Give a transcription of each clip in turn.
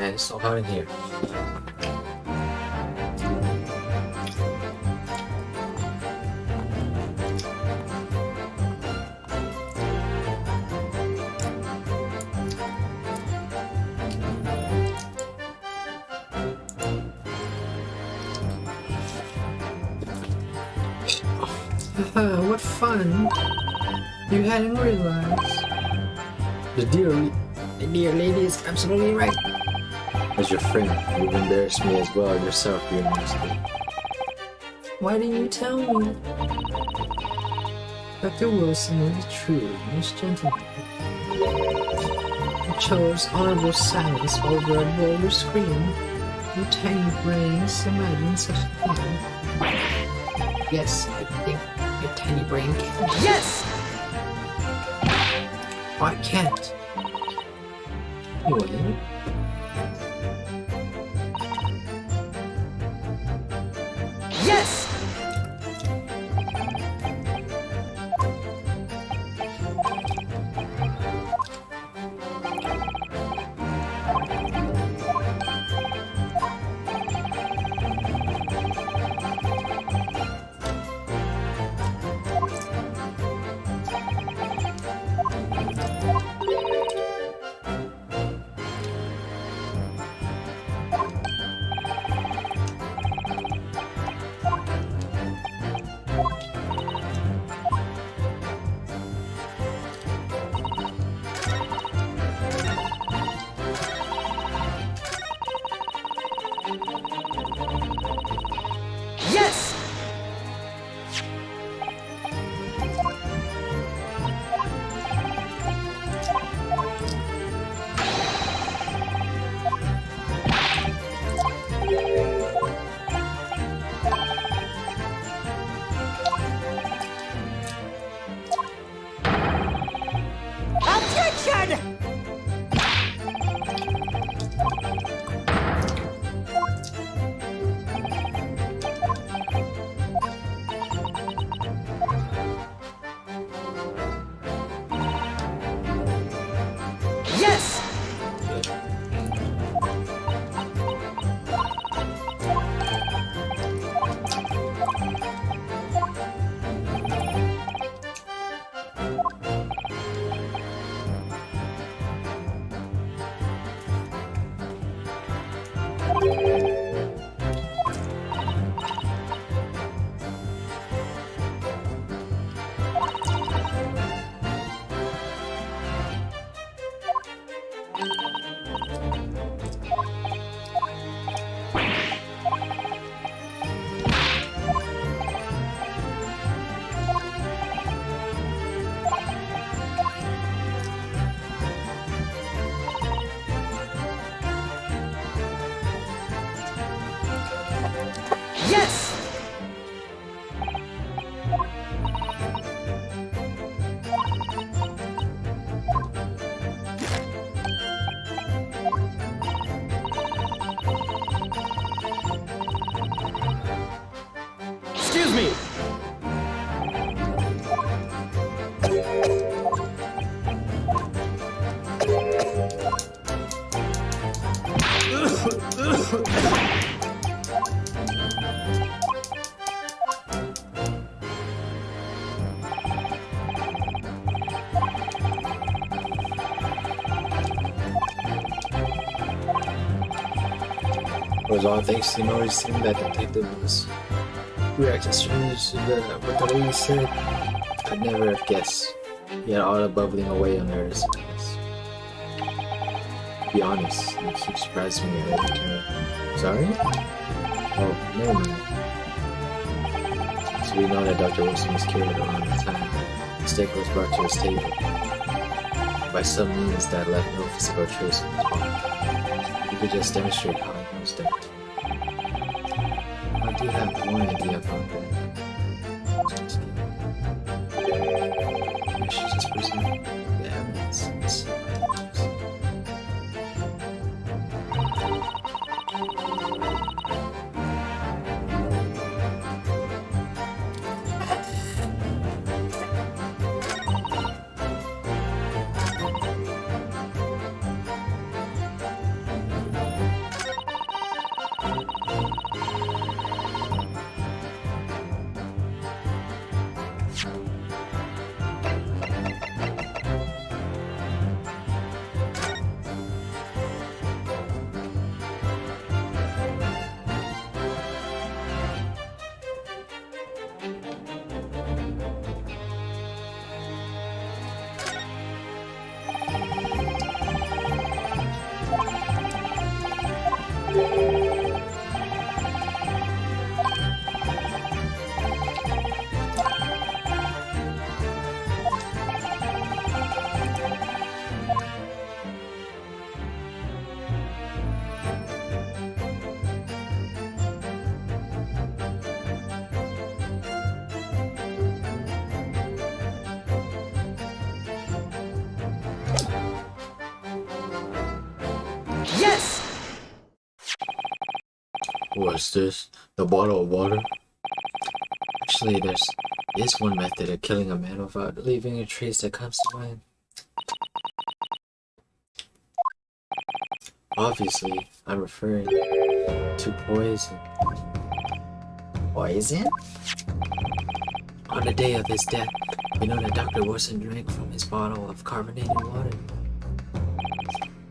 Okay, stop out in here. What fun! You hadn't realized. The dear lady is absolutely right. As your friend, you've embarrassed me as well as yourself, your master. Why didn't you tell me? Dr. Wilson is truly most gentleman. He chose honorable silence over a vulgar scream. Your tiny brains imagine such a thing. Yes, I think your tiny brain can. Yes! I can't. You will. Yes! Yes! Objection! Yes! Yes! Excuse me! It was all thanks to noticing that detective was reacting strange to what the lady said. I'd never have guessed. He had all the bubbling away under his face. To be honest, you keep surprising me every turn. Sorry? Oh, never mind. So we know that Dr. Wilson was killed around the time the steak was brought to his table. By some means that left no physical trace of his body. You could just demonstrate how he was dead. I do have one idea about that. I should just present the evidence and see what happens. Yes! What's this? The bottle of water? Actually, is one method of killing a man without leaving a trace that comes to mind. Obviously, I'm referring to poison. Poison? On the day of his death, we know that Dr. Wilson drank from his bottle of carbonated water.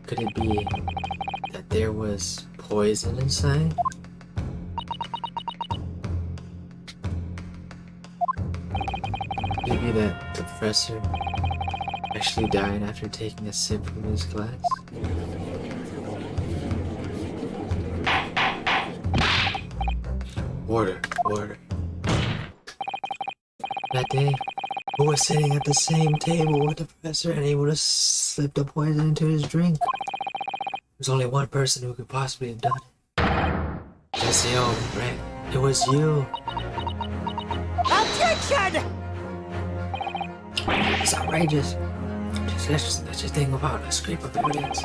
Could it be that there was poison inside? Could it be that the professor actually died after taking a sip from his glass? Water. That day, who was sitting at the same table with the professor and able to slip the poison into his drink? There's only one person who could possibly have done it. Jesse, right? It was you. Objection! It's outrageous. Just such a thing about a scrape of evidence.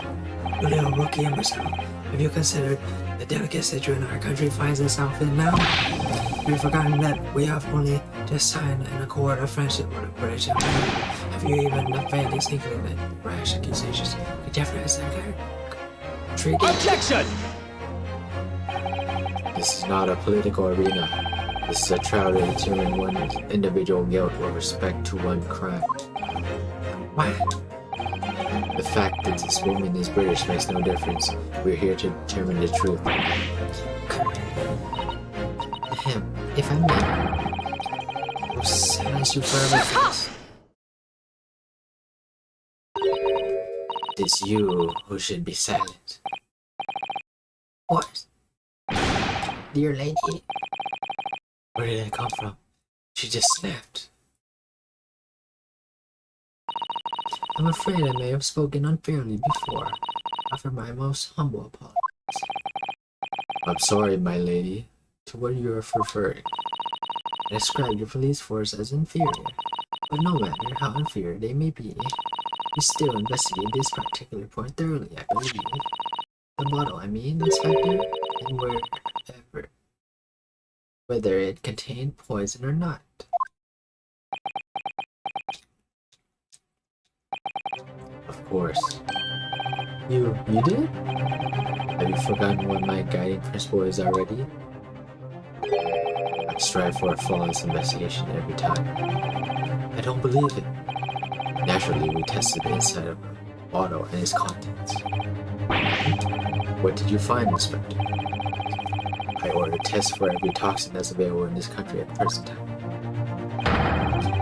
You little rookie imbecile. Have you considered the delicate situation our country finds itself in now? Have you forgotten that we have only just signed an accord of friendship with the British Empire? Have you even the faintest inkling that rash accusations could jeopardize the entire treaty? Objection! This is not a political arena. This is a trial to determine one's individual guilt with respect to one crime. Why? The fact that this woman is British makes no difference. We're here to determine the truth. If I may, We'll silence you for everything. It's you who should be silent. what? Dear lady, Where did it come from? She just snapped. I'm afraid I may have spoken unfairly before. Offer my most humble apologies. I'm sorry, my lady. To what you are referring. I described your police force as inferior, but no matter how inferior they may be, we still investigate this particular point thoroughly, I believe. The bottle, I mean, Inspector, and whether it contained poison or not. Of course. You did? Have you forgotten what my guiding principle is already? I strive for a flawless investigation every time. I don't believe it. Naturally, we tested the inside of a bottle and its contents. What did you find, Inspector? I ordered tests for every toxin that's available in this country at the present time.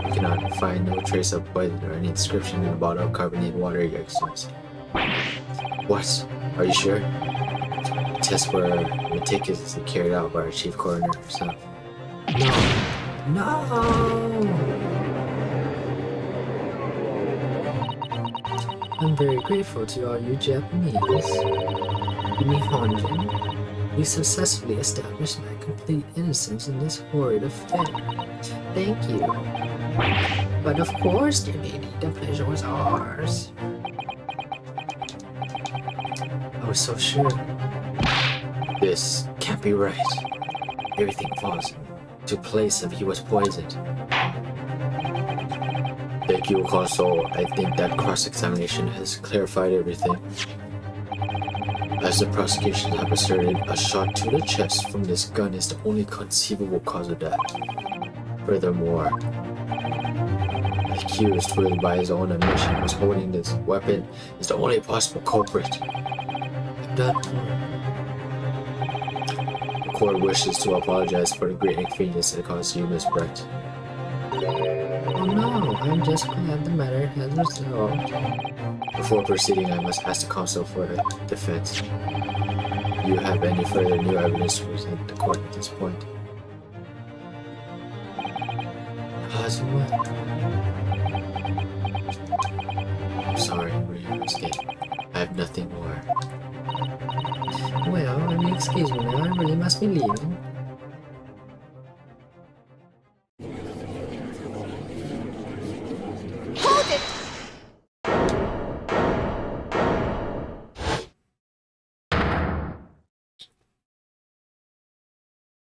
We cannot find no trace of poison or any inscription in the bottle of carbonated water, Your Excellency. What? Are you sure? The tests were meticulously carried out by our chief coroner himself. No! I'm very grateful to all you Japanese. Nihonjin, you successfully established my complete innocence in this horrid affair. Thank you. But of course, dear lady, the pleasure was ours. I was so sure. This can't be right. Everything falls into place if he was poisoned. Thank you, Consul. I think that cross-examination has clarified everything. As the prosecution have asserted, a shot to the chest from this gun is the only conceivable cause of death. Furthermore, the accused, who by his own admission was holding this weapon, is the only possible culprit. I'm done. The court wishes to apologize for the great inconvenience it caused you, Miss Brett. Oh no, I'm just glad the matter has resolved. Before proceeding, I must ask the counsel for the defense. Do you have any further new evidence to present the court at this point? As well. I'm sorry for your mistake. I have nothing more. Well, if you excuse me now, I really must be leaving.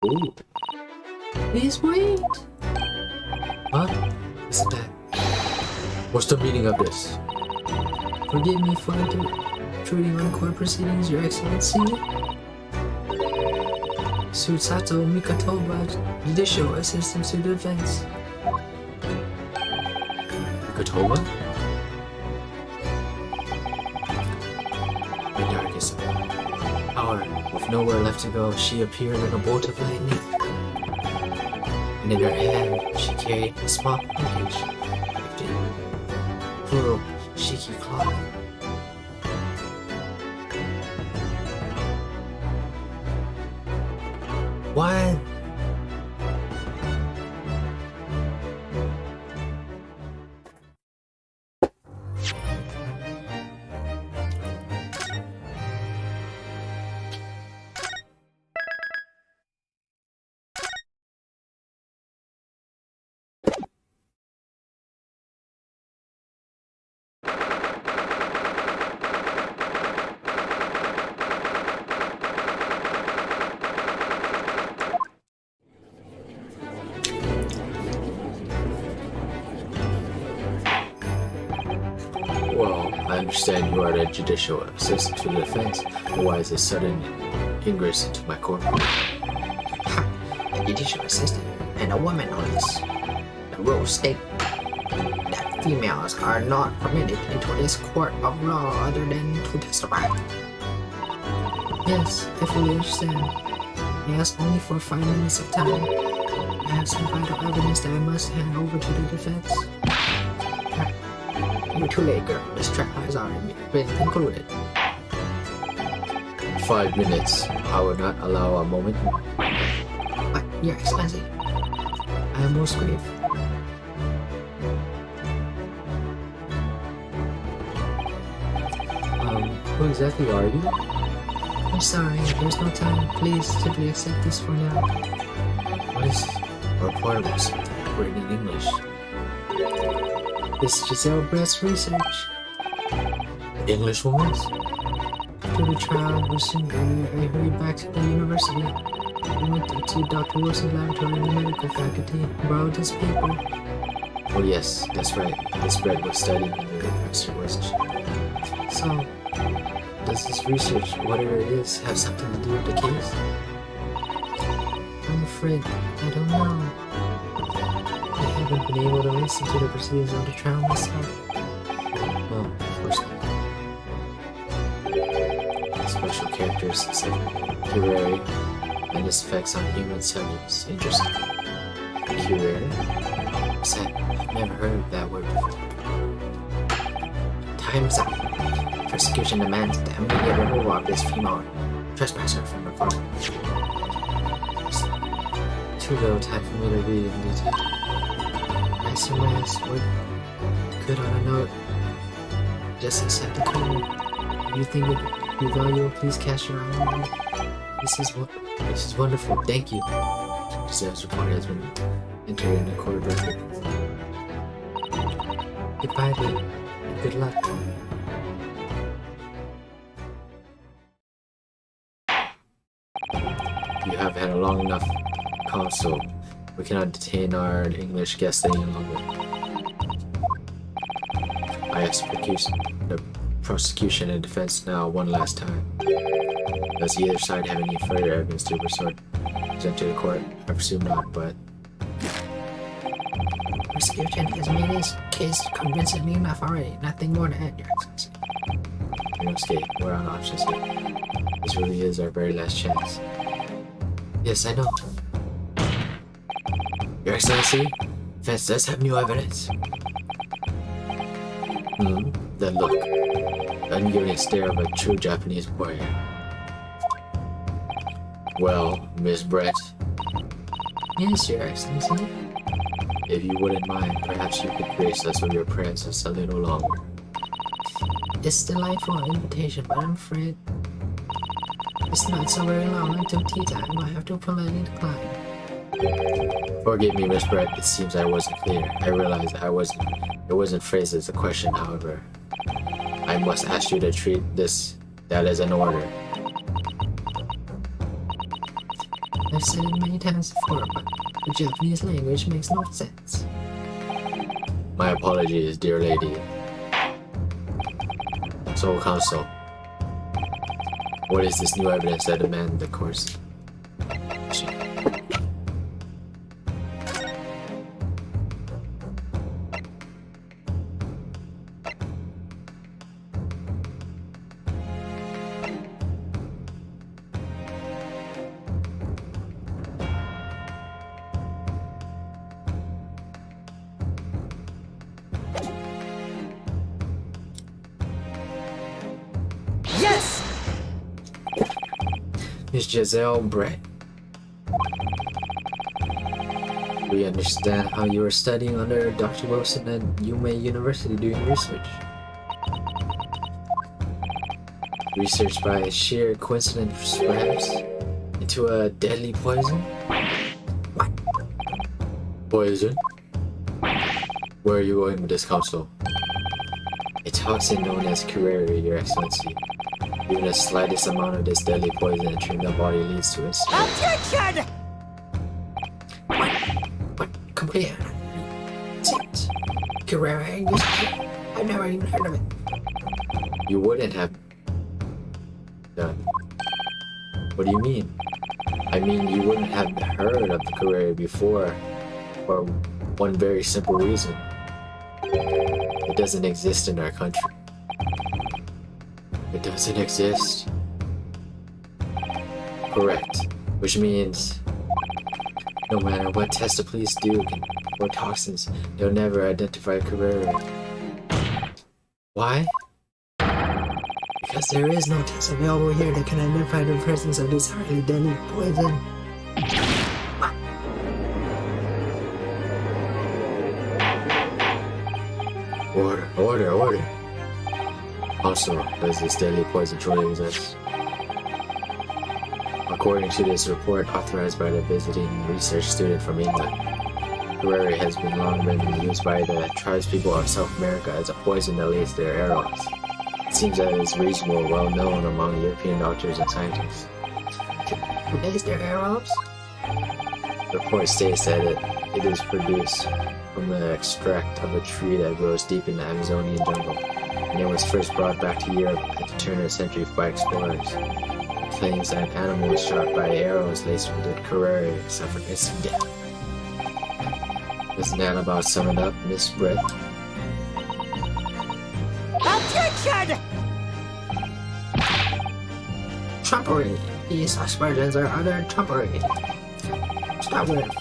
Ooh. Please wait. Huh? Isn't that? What's the meaning of this? Forgive me for intruding on court proceedings, Your Excellency. Susato Mikatoba, Judicial Assistant to Defense. Kotoba? The darkest hour, with nowhere left to go, she appeared like a bolt of lightning. And in her hand, she carried a small package wrapped in plural shaky cloth. What? Well, I understand you are the judicial assistant to the defense. Why is this sudden ingress into my court? A judicial assistant and a woman on this. The rules state that females are not permitted into this court of law other than to testify. Yes, I fully understand. I ask only for 5 minutes of time. I have some vital evidence that I must hand over to the defense. You're too late, girl. This trial has already been concluded. 5 minutes. I will not allow a moment more. But, Your Excellency, I am most grateful. Who exactly are you? I'm sorry, there's no time. Please simply accept this for now. What is report about something written in English? This is Giselle Brett's research. English woman? After the trial was soon I hurried back to the university. I went to Dr. Wilson's laboratory in the medical faculty and borrowed his paper. Oh yes, that's right. This Brett was studying under the professor, wasn't she? So, Does this research, whatever it is, have something to do with the case? I'm afraid I don't know. I haven't been able to listen to the proceedings of the trial myself. No, of course not. Special characteristics of curare and its effects on human subjects. Interesting. Curare? I've never heard of that word before. Time's up. Prosecution demands the immediate removal of this female trespasser from the court. Too little time for me to read in detail. I surmise we're good on a note. Just accept the code. If you think it be valuable, please cash your eye. This is wonderful. Thank you. Giselle's report has been entered in the court record. Goodbye, babe. And good luck. You have had a long enough counsel. We cannot detain our English guest any longer. I ask the prosecution and defense now one last time. Does either side have any further evidence to present to the court? I presume not, but... Prosecution has made his case convincingly enough already. Nothing more to add, Your Excellency. Inosuke, we're on options here. This really is our very last chance. Yes, I know. Your Excellency, defense does have new evidence. The look. The unyielding stare of a true Japanese warrior. Well, Miss Brett, Yes, Your Excellency. if you wouldn't mind, perhaps you could grace us with your presence a little longer. It's a delightful invitation, but I'm afraid it's not so very long until tea time. I have to politely decline. Forgive me, Miss Brett. It seems I wasn't clear. I realize it wasn't phrased as a question, however. I must ask you to treat that as an order. I I've said it many times before, but the Japanese language makes no sense. My apologies, dear lady. Soul Council, what is this new evidence that demands the course? Yes! Miss Giselle Brett. We understand how you are studying under Dr. Wilson at Yume University doing research. Research by sheer coincidence, perhaps, into a deadly poison? What? Poison? Where are you going with this, Council? A toxin known as curare, Your Excellency. Even the slightest amount of this deadly poison entering the body leads to instant. Objection! What? Complete. It's Guerrero. I've never even heard of it. You wouldn't have done. What do you mean? I mean, you wouldn't have heard of the curare before for one very simple reason. It doesn't exist in our country. It doesn't exist. Correct. Which means no matter what test the police do for toxins, they'll never identify curare. Why? Because there is no test available here that can identify the presence of this highly deadly poison. Order. Also, does this deadly poison truly exist? According to this report authorized by the visiting research student from England, curare has long been used by the tribespeople of South America as a poison that lays their arrows. It seems that it is reasonable, well known among European doctors and scientists. Lays their arrows? The report states that it is produced from the extract of a tree that grows deep in the Amazonian jungle, and it was first brought back to Europe at the turn of the century by explorers. It claims that an animal was shot by arrows laced with the curare suffered instant death. Doesn't that about sum it up, Miss Brett? Objection! Trumpery. These aspersions are utter trumpery. Stop with it.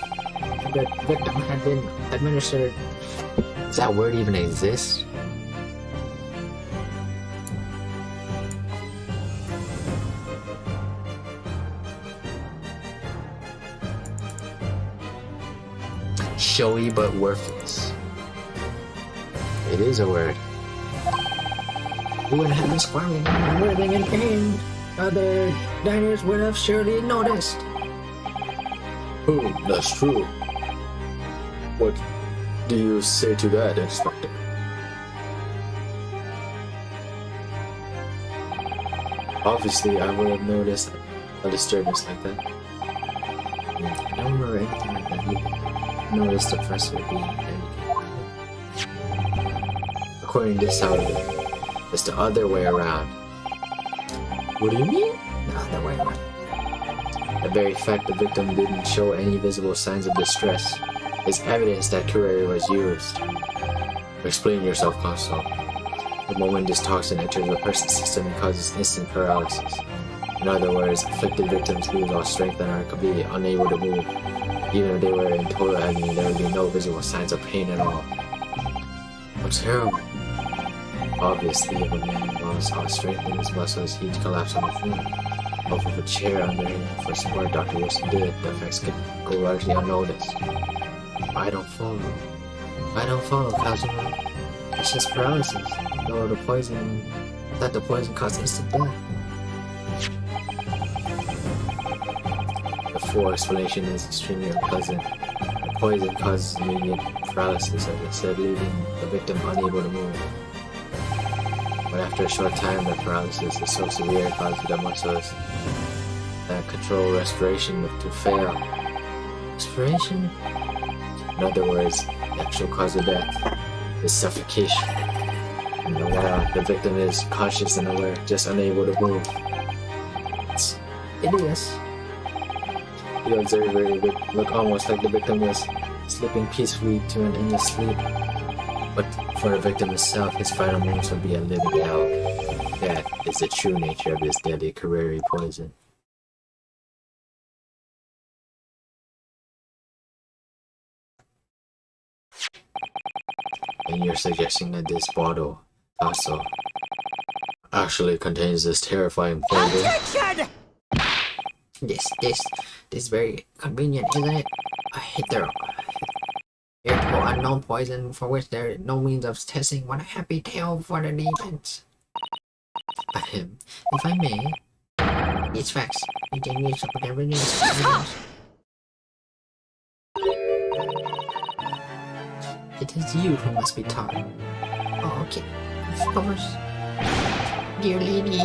The victim had been administered. Does that word even exist? Showy but worthless. It is a word. You wouldn't have been squirming and writhing in pain. Other diners would have surely noticed. That's true. What do you say to that, Inspector? Obviously, I would have noticed a disturbance like that. I don't remember anything like that either. I noticed the first would be According to this, however, it's the other way around. What do you mean? the other way around. The very fact the victim didn't show any visible signs of distress is evidence that curare was used. Explain yourself, Constable. The moment this toxin enters the person's system, it causes instant paralysis. In other words, afflicted victims lose all strength and are completely unable to move. Even if they were in total agony, there would be no visible signs of pain at all. What's terrible? Obviously, if a man lost all strength in his muscles, he'd collapse on the floor. Off of a chair under him for support Dr. Wilson did, the effects could go largely unnoticed. I don't follow, Kazuma. It's just paralysis. Though the poison caused instant death. The full explanation is extremely unpleasant. The poison causes immediate paralysis, as I said, leaving the victim unable to move. But after a short time, the paralysis is so severe it causes the muscles that can't control respiration to fail. Respiration? In other words, the actual cause of death is suffocation. And while the victim is conscious and aware, just unable to move. It is. You observe it would look almost like the victim was slipping peacefully to an endless sleep. But for the victim himself, his final moments would be a living hell. That is the true nature of this deadly career poison. And you're suggesting that this bottle also actually contains this terrifying poison? Attention! This very convenient, isn't it? I hate their irritable unknown poison for which there is no means of testing. What a happy tale for the demons. If I may, it's facts. It is you who must be taught. Oh, okay. Of course. Dear lady.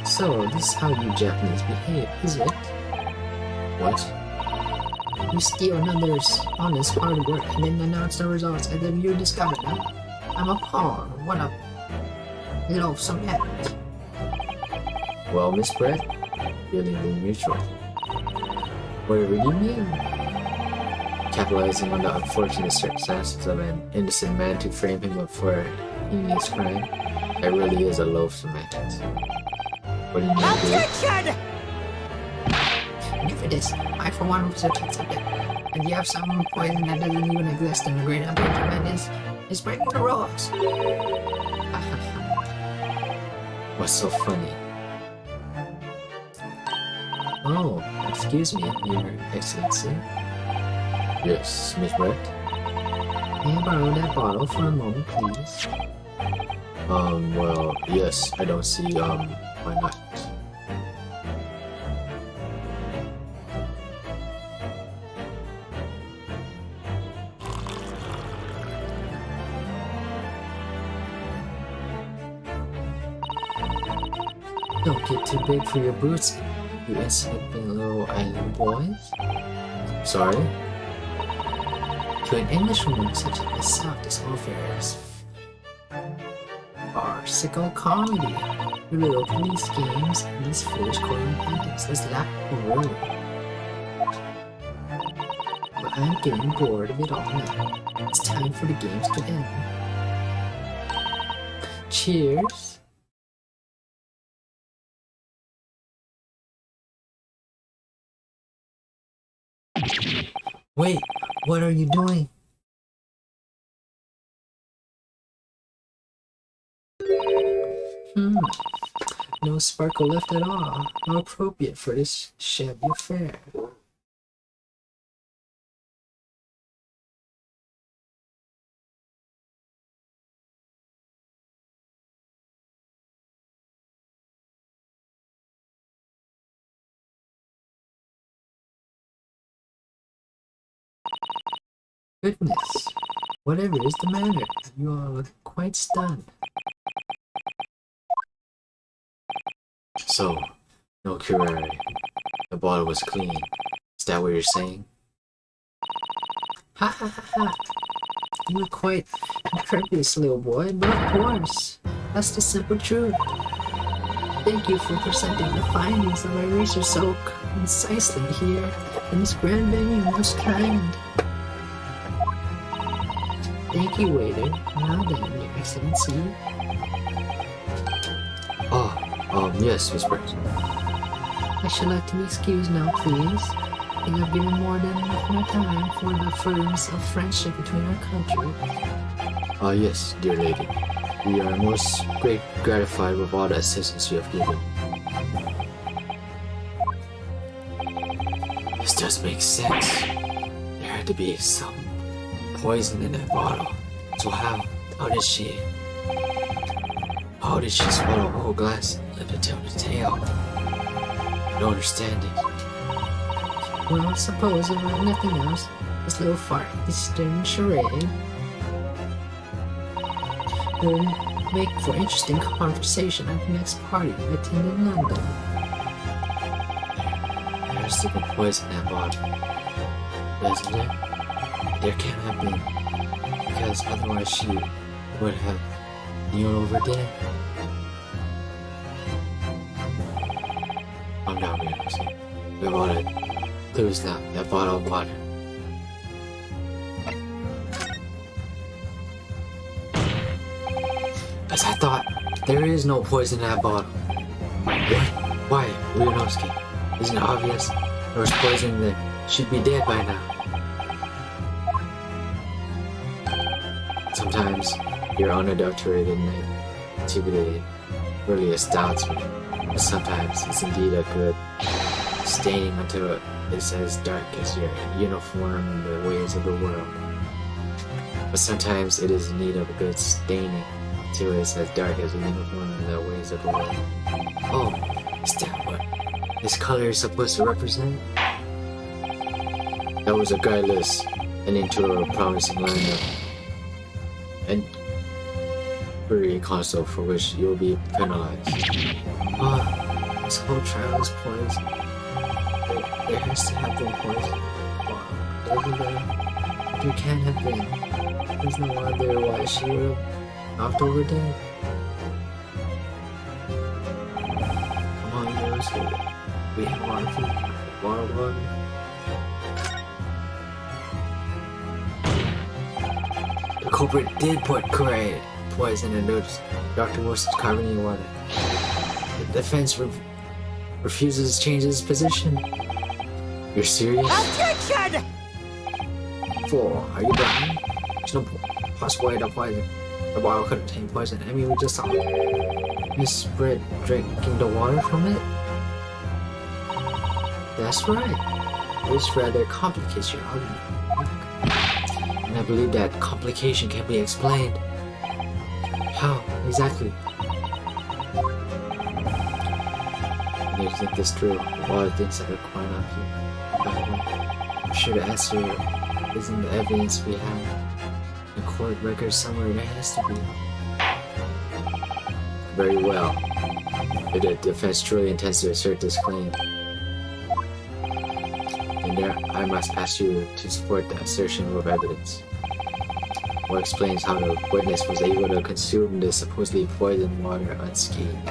So, this is how you Japanese behave, is it? What? You steal another's honest hard work and then announce the results as if you discovered them. I'm appalled. What a loathsome act. Well, Miss Brett, feeling mutual. Whatever you mean. Capitalizing on the unfortunate circumstances of an innocent man to frame him up for a heinous crime, that really is a loathsome act. What do you mean, Attention! And if it is, I for one will accept it. And you have some poison that doesn't even exist in the great empire Japan is breaking the rules. What's so funny? Oh, excuse me, Your Excellency. Yes, Miss Brett? May I borrow that bottle for a moment, please? Well, yes, I don't see, why not? Don't get too big for your boots, you insignificant little island boys. Sorry? To an Englishwoman such as myself, this whole affair is farcical comedy. Your little police games and these foolish courtroom antics is lack of room. But I'm getting bored of it all now. It's time for the games to end. Cheers! Wait, what are you doing? No sparkle left at all. How appropriate for this shabby affair. Goodness, whatever is the matter? You all look quite stunned. So, no curare. The bottle was clean. Is that what you're saying? Ha ha ha ha. You were quite incredulous, little boy, but of course, that's the simple truth. Thank you for presenting the findings of my research so concisely here in this grand venue, most kind. Thank you, waiter. Now then, Your Excellency. Yes, Miss Brett. I should like to be excused now, please. I think I've given more than enough my time for the furtherance of friendship between our countries. Yes, dear lady. We are most gratified with all the assistance you have given. This does make sense. There had to be some poison in that bottle. So how did she swallow a whole glass and live to tell the tale? I don't understand it. Well, I suppose if nothing else, this little fart is stern charade will make for interesting conversation at the next party I attend in London. There's still poison in that bottle. Isn't there? There can't have been. Because otherwise she would have kneeled over dead. I'm not realizing. We want to lose now that bottle of water. As I thought, there is no poison in that bottle. What? Why, Leonowski? Isn't it obvious? There was poison there. She'd be dead by now. Sometimes your unadulterated naivety really astounds me. But sometimes it's indeed a good staining until it's as dark as your uniform in the ways of the world. But sometimes it is in need of a good staining until it's as dark as a uniform in the ways of the world. Oh, is that what this color is supposed to represent? That was a guileless and into a promising line of free console for which you will be penalized. Ah, this whole trial is poison. There has to have been poison. Doesn't there? There can have been. There's no wonder why she would have knocked over dead. Come on, girls. We have a lot of food. Water. The culprit did put poison in Dr. Wilson's carbonated water. The defense refuses to change its position. You're serious? Objection! Fool, are you blind? There's no possible way to poison. The bottle could contain poison. I mean, we just saw Miss Britt drinking the water from it. That's right. This rather complicates your argument. And I believe that complication can be explained. How exactly? You think this true? All the things that are quite up here. I'm sure the answer is in the evidence we have. The court record somewhere there has to be. Very well. If the defense truly intends to assert this claim, then there I must ask you to support the assertion with evidence. What explains how the witness was able to consume the supposedly poisoned water unscathed.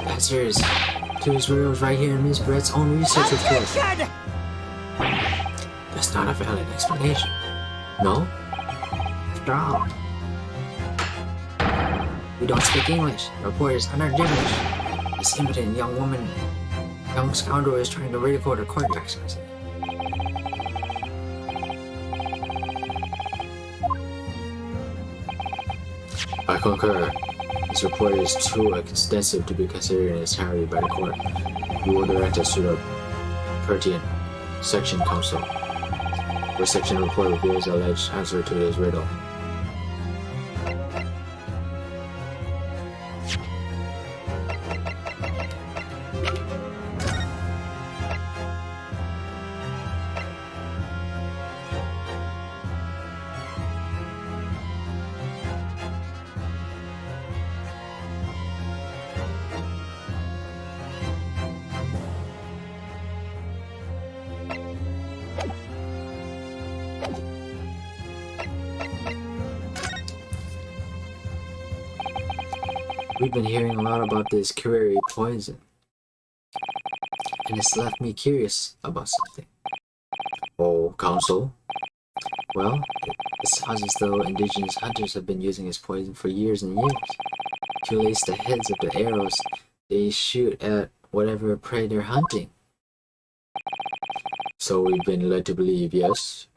Answers to his riddles right here in Miss Brett's own research report. Objection! That's not a valid explanation. No? After all, we don't speak English. The report is unearned English. This impotent young scoundrel is trying to ridicule the court exercise. I concur. This report is too extensive to be considered entirely by the court. We will direct us to the pertinent section council, where section report reveals the alleged answer to this riddle. We've been hearing a lot about this curare poison, and it's left me curious about something. Oh, Council? Well, it sounds as though indigenous hunters have been using this poison for years and years to lace the heads of the arrows they shoot at whatever prey they're hunting. So we've been led to believe, yes?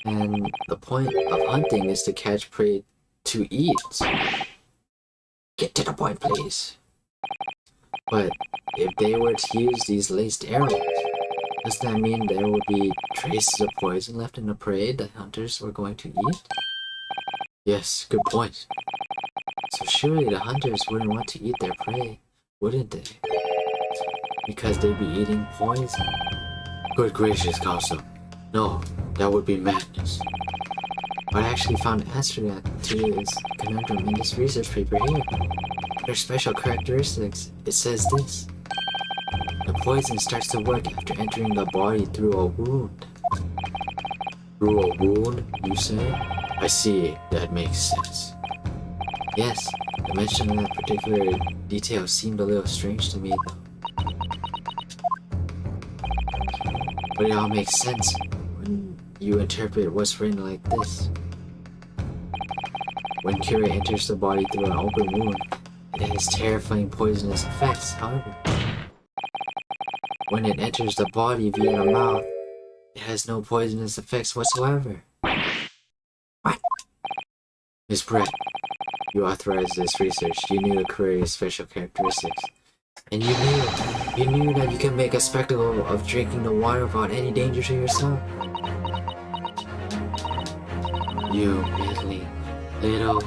And the point of hunting is to catch prey to eat. Get to the point, please. But if they were to use these laced arrows, does that mean there would be traces of poison left in the prey that hunters were going to eat? Yes, good point. So surely the hunters wouldn't want to eat their prey, wouldn't they? Because they'd be eating poison. Good gracious, Council. No, that would be madness. But I actually found an answer to this conundrum in this research paper here. Their special characteristics, it says this. The poison starts to work after entering the body through a wound. Through a wound, you say? I see, that makes sense. Yes, the mention of that particular detail seemed a little strange to me though. But it all makes sense when you interpret what's written like this. When curare enters the body through an open wound, it has terrifying poisonous effects, however. When it enters the body via the mouth, it has no poisonous effects whatsoever. What? Miss Brett, you authorized this research. You knew the curare's special characteristics. And you knew that you can make a spectacle of drinking the water without any danger to yourself. You meddling little...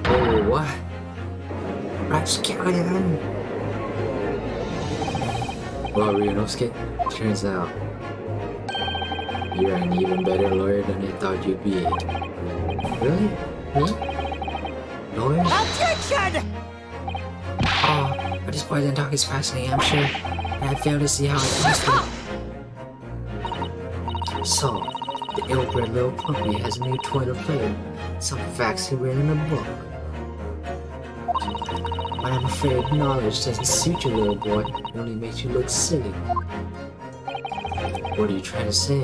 Oh, what? Rapscallion! Well, Ryunosuke, turns out you're an even better lawyer than I thought you'd be. Really? Me? Lawyer? Objection! Oh, but this poison talk is fascinating, I'm sure. And I fail to see how it possible. So, the ill-bred little puppy has a new toy to play with. Some facts he read in a book. But I'm afraid knowledge doesn't suit you, little boy. It only makes you look silly. What are you trying to say?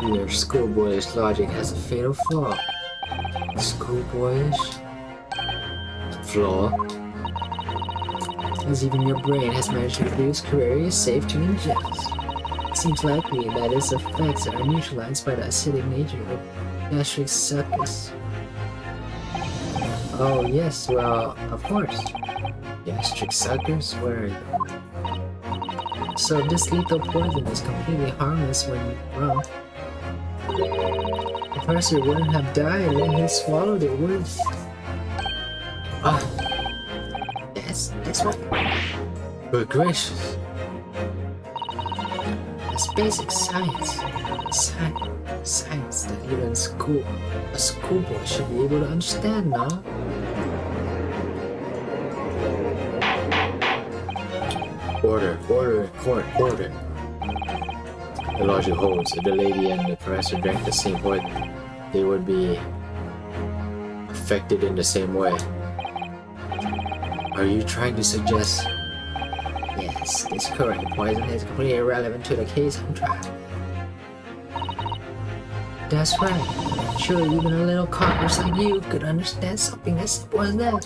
Your schoolboyish logic has a fatal flaw. Schoolboyish? Flaw? As even your brain has managed to produce curare is safe to ingest. It seems likely that its effects are neutralized by the acidic nature of gastric succus. Oh yes, well, of course. Gastric suckers? Where are you? So this lethal poison is completely harmless when drunk. The person wouldn't have died when he swallowed it, would he? That's right. Good gracious. That's basic science. Science that even a schoolboy should be able to understand now. Order, court, order. The logic holds. If the lady and the professor drank the same poison, they would be affected in the same way. Are you trying to suggest? Yes, this curare poison is completely irrelevant to the case I'm trying. That's right. Sure, even a little cockroach like you could understand something as simple as that.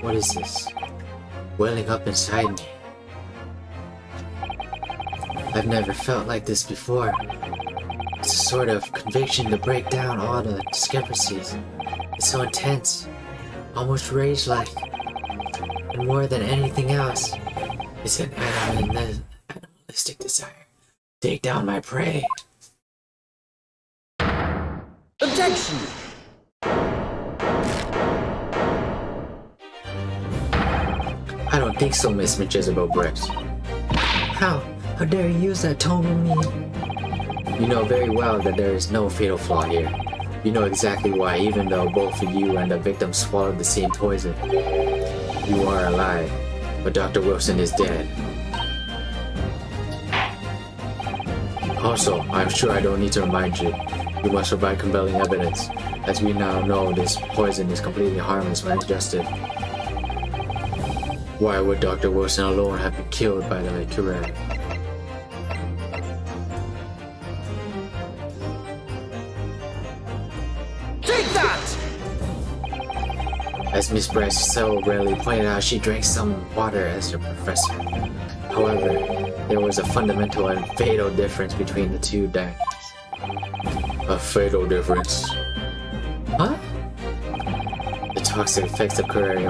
What is this? Welling up inside me. I've never felt like this before. It's a sort of conviction to break down all the discrepancies. It's so intense, almost rage-like. And more than anything else, it's an animalistic desire. Take down my prey. Objection! I don't think so, Miss Jezebel Brooks. How dare you use that tone with me? You know very well that there is no fatal flaw here. You know exactly why, even though both of you and the victim swallowed the same poison. You are alive, but Dr. Wilson is dead. Also, I'm sure I don't need to remind you, you must provide compelling evidence, as we now know this poison is completely harmless when ingested. Why would Dr. Wilson alone have been killed by the curare? Take that! As Miss Bryce so rarely pointed out, she drank some water as her professor. However, there was a fundamental and fatal difference between the two diets. A fatal difference? Huh? The toxic effects of curare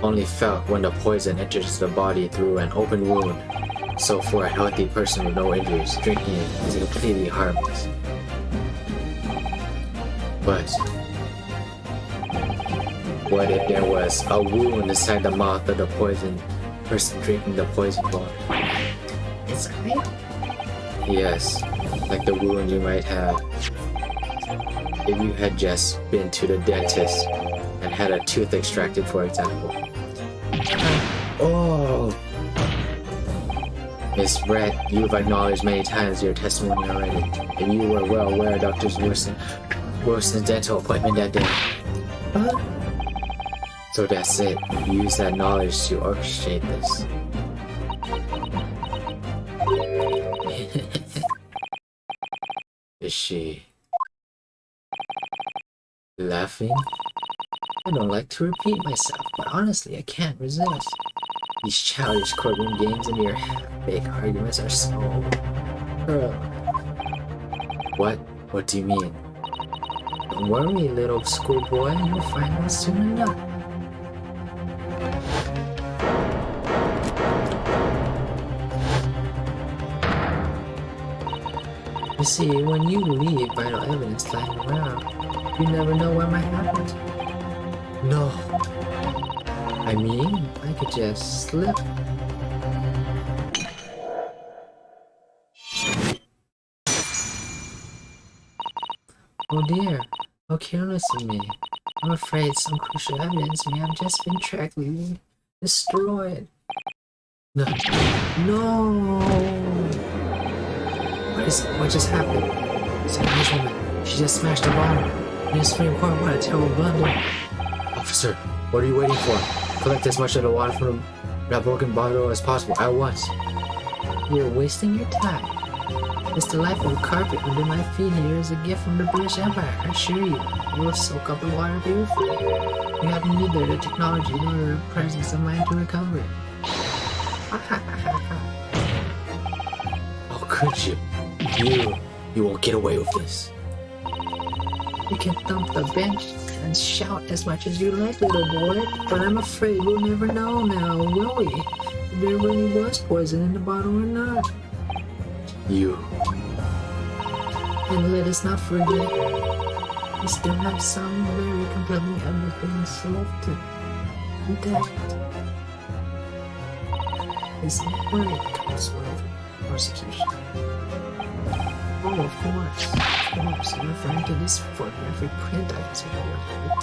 only felt when the poison enters the body through an open wound. So for a healthy person with no injuries, drinking it is completely harmless. But what if there was a wound inside the mouth of the poison person drinking the poison water? Inside? Yes, like the wound you might have if you had just been to the dentist and had a tooth extracted, for example. Oh! Miss Brett, you've acknowledged many times your testimony already, and you were well aware of Dr. Wilson's dental appointment that day. Huh? So that's it. You use that knowledge to orchestrate this. Is she laughing? I don't like to repeat myself, but honestly, I can't resist. These childish courtroom games and your half-baked arguments are so... What? What do you mean? Don't worry, little schoolboy. You'll find out soon enough. You see, when you leave vital evidence lying around, you never know what might happen. No. I mean, I could just slip. Oh dear, how careless of me. I'm afraid some crucial evidence may have just been tragically destroyed. No. No! What just happened? It's an English woman. She just smashed a bottle. In the Supreme Court, what a terrible blunder. Officer, what are you waiting for? Collect as much of the water from that broken bottle as possible at once. You're wasting your time. This delightful carpet under my feet here is a gift from the British Empire, I assure you. It will soak up the water beautifully. You have neither the technology nor the presence of mind to recover it. How could you? You won't get away with this. You can thump the bench and shout as much as you like, little boy, but I'm afraid we'll never know now, will we? If there really was poison in the bottle or not. You. And let us not forget, we still have some very compelling evidence left intact. Isn't it right, Counselor of Prosecution? Oh, of course, I'm referring to this photographic print I have here.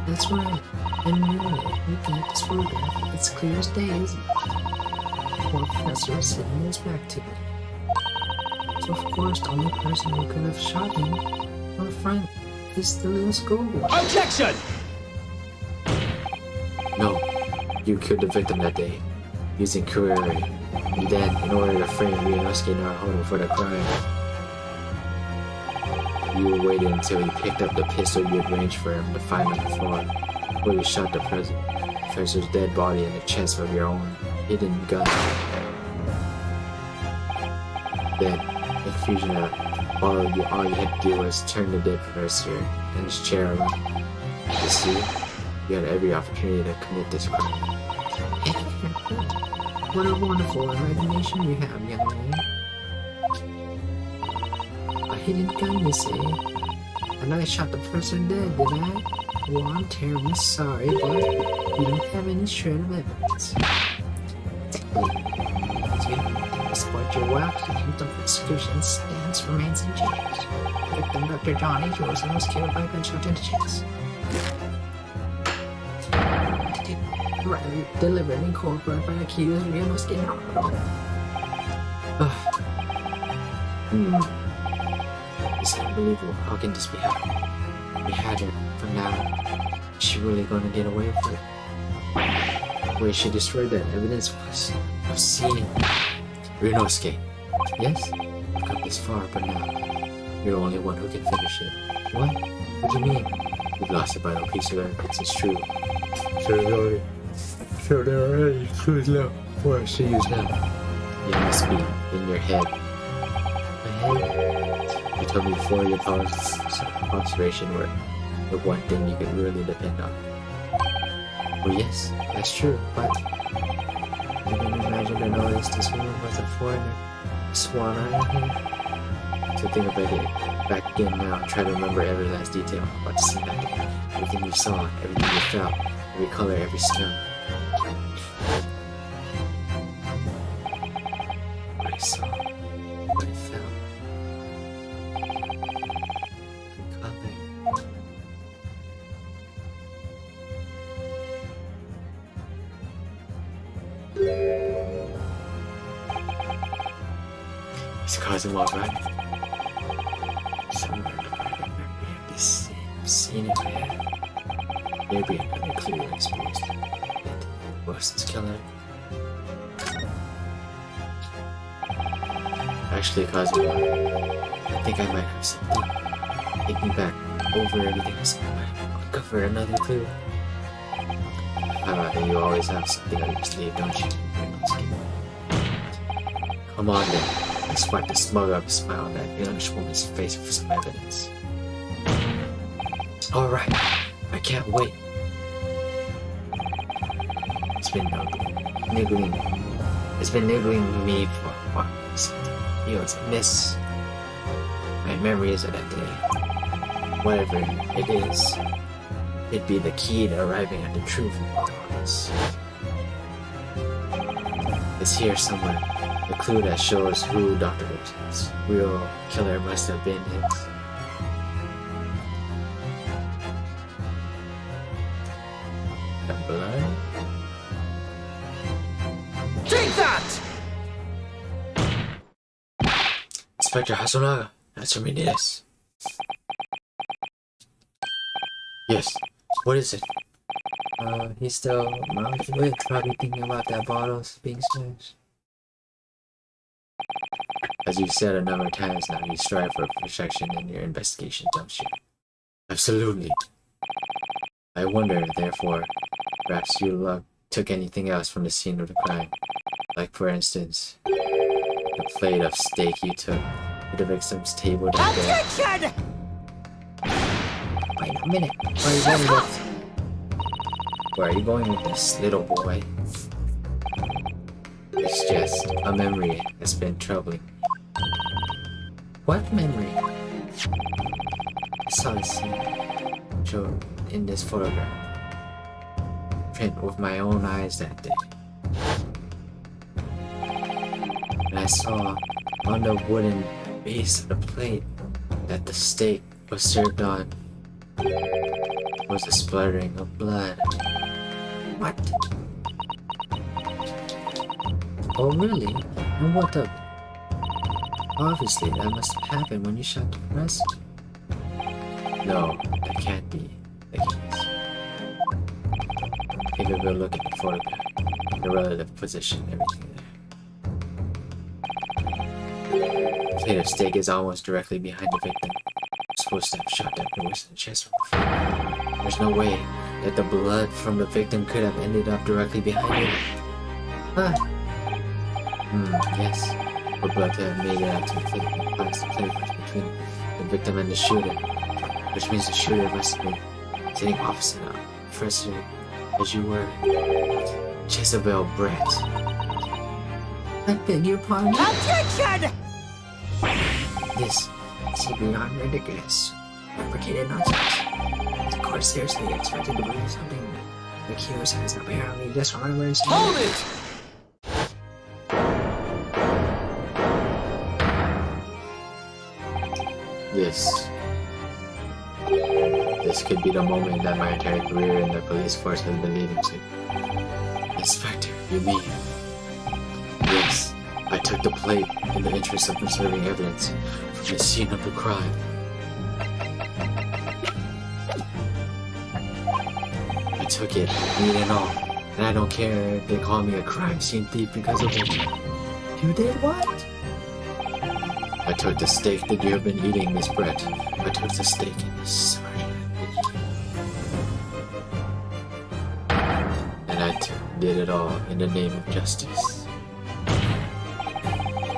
That's right, and really, looking at this photograph, it's clear as day, isn't it? Poor professor is sitting his back to it. So of course, the only person who could have shot him from front is the little schoolboy. Objection! No, you killed the victim that day, using curare. And then, in order to frame Ryunosuke Naruhodo for the crime, you waited until he picked up the pistol you had arranged for him to find on the floor before you shot the president. professor's dead body in the chest of your own hidden gun. Then, in confusion all you had to do was turn the dead professor and his chair around. You see, you had every opportunity to commit this crime. What a wonderful imagination you have, young man. A hidden gun, you say? And I shot the person dead, did I? Well, I'm terribly sorry, but you don't have any shred of evidence. Despite your wild attempt of execution, stands remains in chains. Victim Dr. Johnny Johnson was killed by a gunshot in the chest. Delivered and incorporated by the accused, we must get out. It's unbelievable. How can this be happening? We had her, but now is she really going to get away with it? The way she destroyed that evidence was obscene. Ryunosuke. Yes? I've come this far, but now you're the only one who can finish it. What? What do you mean? We've lost a vital piece of evidence, it's true. So there are any clues left for us to use now. It must be in your head. My head? You told me before your powers of observation were the one thing you could really depend on. Well, yes, that's true, but I didn't imagine to notice this woman was a foreigner. A swan on here. So think about it back again now. Try to remember every last detail about the scene that day. Everything you saw, everything you felt, every color, every smell. What I saw, what I felt. Every color. It's causing what, right? Somewhere I remember this scene in my head. Maybe another clue exposed that Wilson's killer. Actually, causing what? I think I might have something. Thinking back over everything I saw, I might uncover another clue. However, you always have something up your sleeve, don't you? Come on then. Let's wipe the smug up smile on that youngish woman's face for some evidence. Alright, I can't wait. It's been niggling me for a while. You know, it's a miss. My memories of that day. Whatever it is, it'd be the key to arriving at the truth of all this. It's here somewhere. The clue that shows who Dr. Wilson's real killer must have been his. The blood? Take that! Inspector Hasunaga, answer me this. Yes, what is it? He's still mounted with, probably thinking about that bottles being smashed. As you've said a number of times now, you strive for perfection in your investigation, don't you? Absolutely. I wonder, therefore, perhaps you took anything else from the scene of the crime. Like, for instance, the plate of steak you took to the victim's table that day. Attention! Wait a minute. Where are you going with this, little boy? It's just a memory that's been troubling. What memory? I saw this scene shown in this photograph. Print with my own eyes that day. And I saw on the wooden base of the plate that the steak was served on was a splattering of blood. What? Oh really? And what the? Obviously, that must have happened when you shot the professor. No, that can't be the case. Take a good look at the photograph, the relative position, everything there. The plate of steak is almost directly behind the victim. I'm supposed to have shot that nose in the chest from before. There's no way that the blood from the victim could have ended up directly behind it? Yes. For blood to have made it out to the victim implies the cleavage between the victim and the shooter, which means the shooter must have been sitting opposite of Professor as you were. Jezebel Brett. I beg your pardon? Objection! This is beyond ridiculous. Fabricated nonsense. The court seriously expected to believe something the accused has apparently just remembered. Hold it! This could be the moment that my entire career in the police force has been leading to. Inspector, you mean? Yes, I took the plate in the interest of preserving evidence from the scene of the crime. I took it, meat and all, and I don't care if they call me a crime scene thief because of it. You did what? I took the steak that you have been eating, Miss Brett. I took the steak in this sergeant. And I did it all in the name of justice.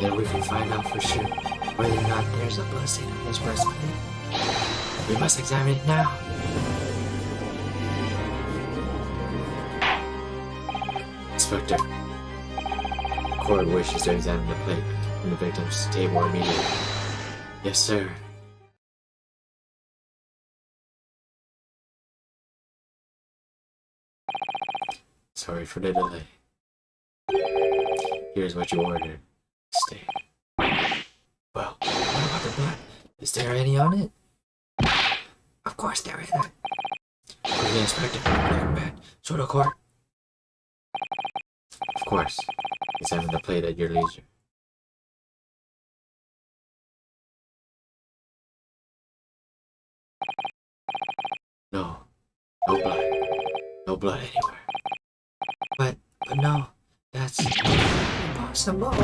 Then we can find out for sure whether or not there's a blood stain on this breastplate. We must examine it now. Inspector, the court wishes to examine the plate from the victim's table immediately. Yes, sir. Sorry for the delay. Here's what you ordered. Steak. Well, what about the blood? Is there any on it? Of course there is. Okay, Inspector. Welcome back. Show the court. Of course. Examine the plate at your leisure. No. No blood. No blood anywhere. But no, that's impossible. I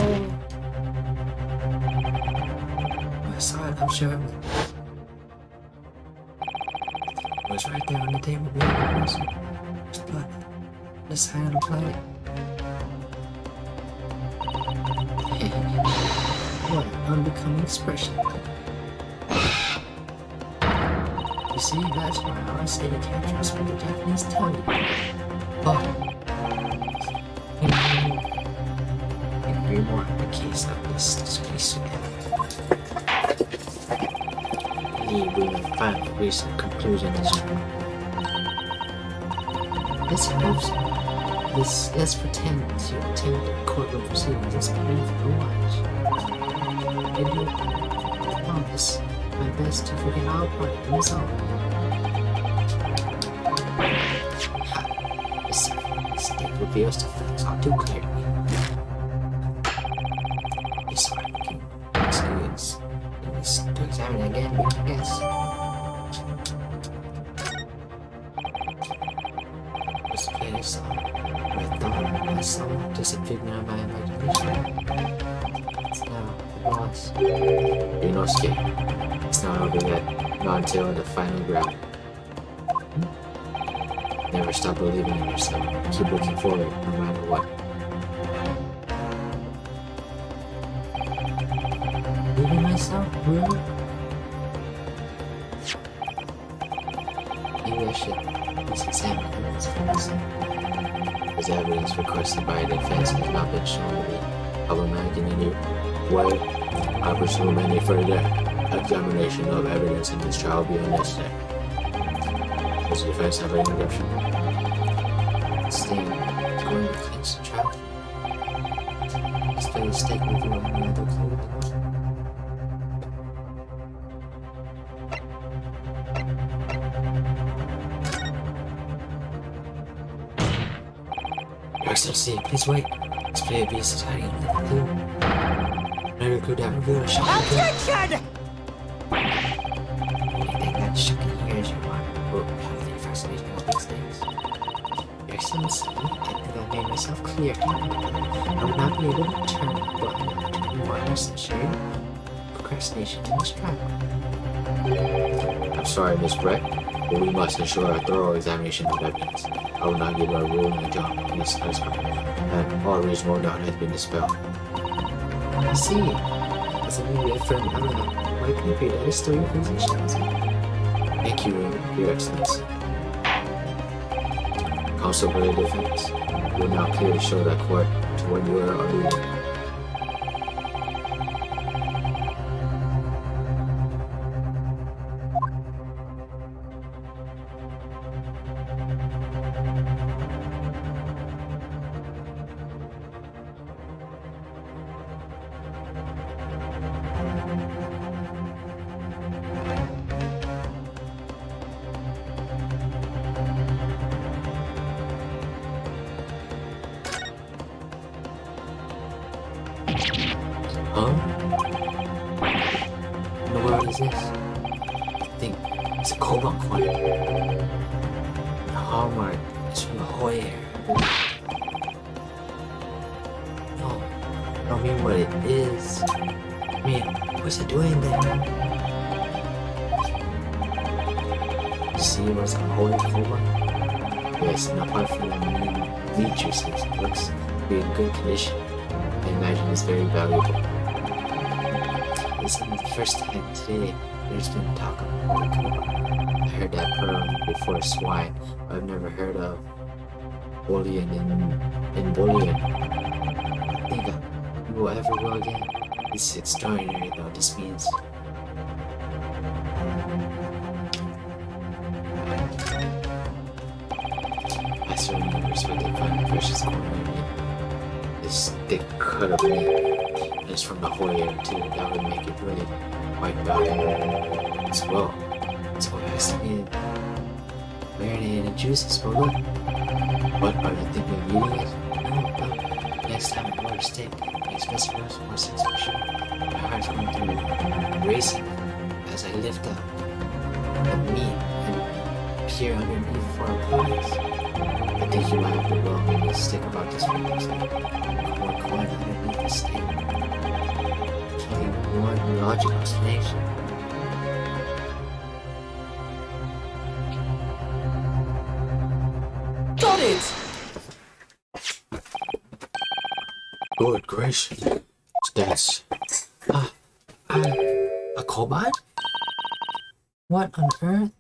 saw it, I'm sure. It was right there on the table behind the person. There's blood on the side of the plate. What an unbecoming expression. You see, that's why I say you can't trust what the Japanese tell you. But more in the case of this case again. I believe we will finally reach a conclusion as well. Let's pretend to attend the courtroom proceedings. Let's believe for watch. I do promise my best to forget all part of this all. This mistake reveals the facts all too clearly. To examine again, I guess. This place I thought I saw just a figment of my imagination. It's now the boss. Inosuke, it's not over yet. Not until the final ground. Never stop believing in yourself. Keep looking forward, no matter what. Believing myself? Really? Maybe I should examine evidence for myself. As evidence requested by the defense has not been shown to be problematic in any way, I presume any further examination of evidence in this trial will be unnecessary. Does the defense have any objection? Staying going to clinch the trial. Stay stake with you on another clue. Your Excellency, please wait. This play of beast is hiding another clue. Another clue that revealed a shocking Objection! Anything that's shocking here is your mind. Well, how do you fascinate me with these things? Your Excellency, I think I made myself clear. I would not be able to turn the button to be more necessary procrastination in this trial. I'm sorry, Miss Brett. But we must ensure a thorough examination of evidence. I will not give a ruling until this has come, and all reasonable doubt has been dispelled. I see. As a media firm, I'm a white computer history position. Thank you, Your Excellency. Counsel for the defense, you will now clearly show that court to what you are alluding. Huh? In the world is this? I think it's a cobalt coin. The hallmark is from the Hoyer. No, I don't mean what it is. I mean, what's it doing there? You see what's a Hoyer cobalt? Yes, and apart from the meat juices, it looks to be in good condition. I imagine it's very valuable. This is the first time today there's been talk of Holy Cobalt. I heard that pearl before swine, but I've never heard of bullion in bullion. I think we will ever go again. It's extraordinary though this means. I certainly respect the fine precious coin. This thick cut of meat, and it's from the Hoyer too. That would make it really quite valuable as well. So it has to be marinated in juices. But look, what are you thinking of eating it? No. Next time I order steak, expensive roast more sense for sure. My heart's going through racing as I lift up the meat and peer underneath for a prize. I think you might have the wrong stick about this one. More coin underneath the steak. There's only one logical explanation. Got it! Good gracious. That's a cobalt? What on earth?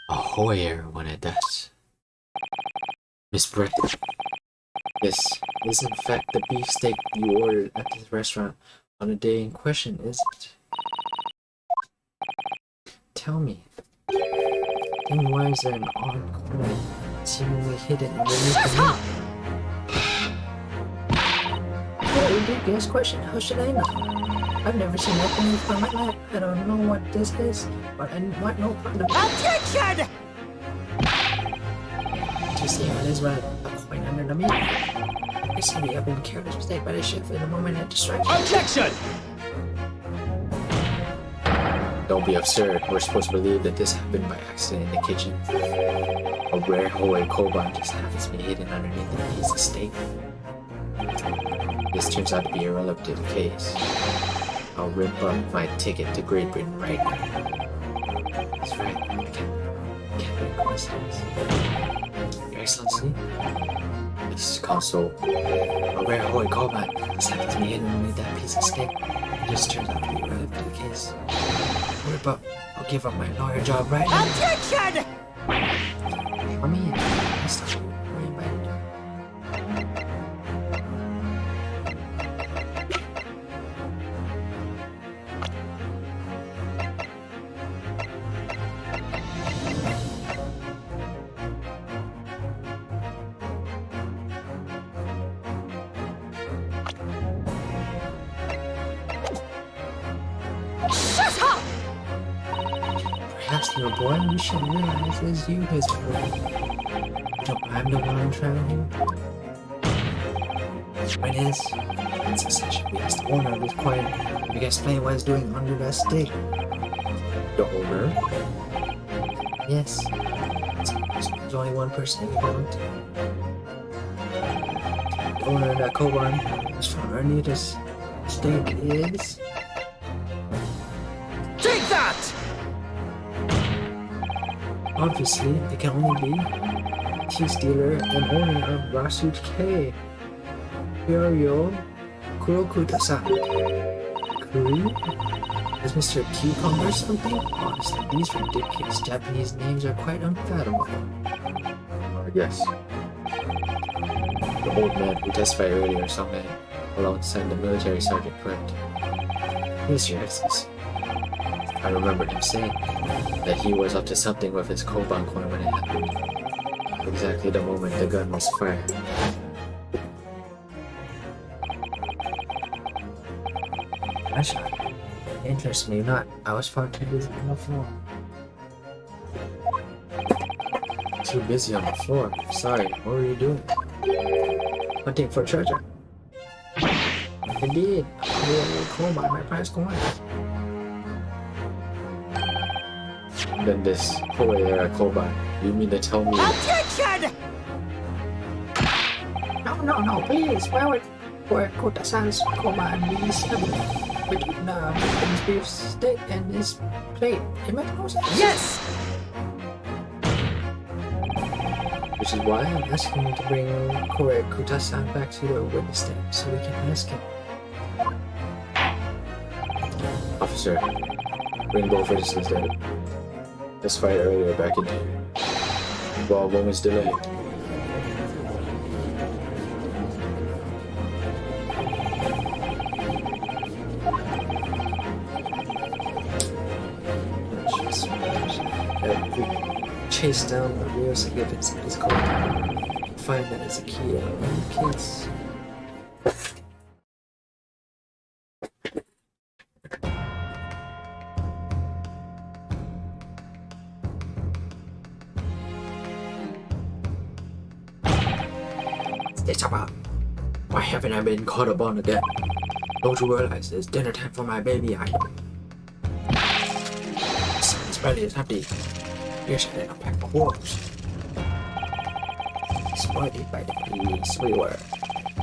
A Hoyer one at that. Miss Brett, this is in fact the beefsteak you ordered at this restaurant on the day in question, is it? Tell me. Then why is there an odd coin seemingly hidden underneath the meat? What a big ass question. How should I know? I've never seen nothing before in my life. I don't know what this is, but I want no part of it. Objection! You see how it is with a coin under the meat? I see we have been careless mistake by the chef in a moment of distraction. Objection! Don't be absurd. We're supposed to believe that this happened by accident in the kitchen. A rare Hoyer cobalt just happens to be hidden underneath a piece of steak. This turns out to be a relative case. I'll rip up my ticket to Great Britain right now. That's right. I can't be a coincidence. Your Excellency, this console, a rare Hoyer cobalt just happens to be hidden underneath that piece of steak. It just turns out to be a relative case. Rip up. I'll give up my lawyer job right now. Objection! I mean, that's not worry about it. Shut up! Perhaps, little boy, you should realize it's you who's no, I'm the one traveling. The point is, in succession, we asked the owner of this coin if he can explain what he's doing under that steak. The owner? Yes. There's only one person we want. The owner of that Koban is from underneath this steak is... Take that! Obviously, it can only be tea stealer and owner of Rasuke Kyoryo Kurokuta-san. Kuri? Is Mr. Cucumber something? Honestly, these ridiculous Japanese names are quite unfathomable. Yes. The old man who testified earlier saw me alongside the military sergeant, correct? Yes, Your Excellency. I remembered him saying that he was up to something with his Koban coin when it happened. Exactly the moment the gun was fired. I shot. Interestingly not, I was far too busy on the floor. Too busy on the floor. Sorry, what were you doing? Hunting for treasure. Indeed, I will call by my prize coin. Then this Koei Koban, you mean to tell me? Attention! No, please, why would Kurokuta-san's command be sudden between the victim's beef steak and his plate? It makes no sense. Yes! Which is why I'm asking you to bring Kurokuta-san back to the witness stand so we can ask him. Officer, bring both witnesses there. Let's fight earlier back in here. Well, a moment's delay. Chase down the real significance of this code. Find that it's a key in the case. It's about why haven't I been caught upon again? Don't you realize it's dinner time for my baby idol? Son's belly is empty. Here's an unpacked corpse. Exploited by the police, we were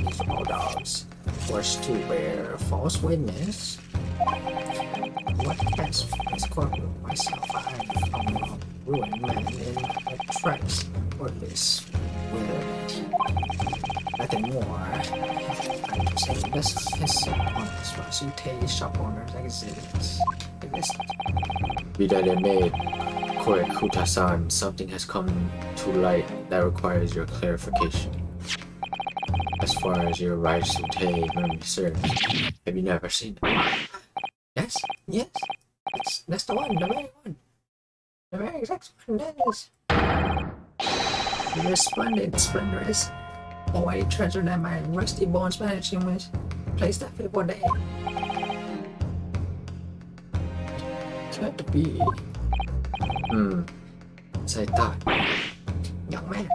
miserable dogs, forced to bear false witness. What best for this courtroom? Myself, I'm a ruined man in a trice for this weird. Nothing more. I'm just saying this on this Rasute shop owner's exist. Be that it may, Kurokuta-san, something has come to light that requires your clarification. As far as your Raisute memory serves, have you never seen it? Yes, that's the one, the very one. The very exact one, that is. You're splendid, splendorous. Oh, I treasure that my rusty bones managing with place that fateful day. Can't be. As I thought. Young man,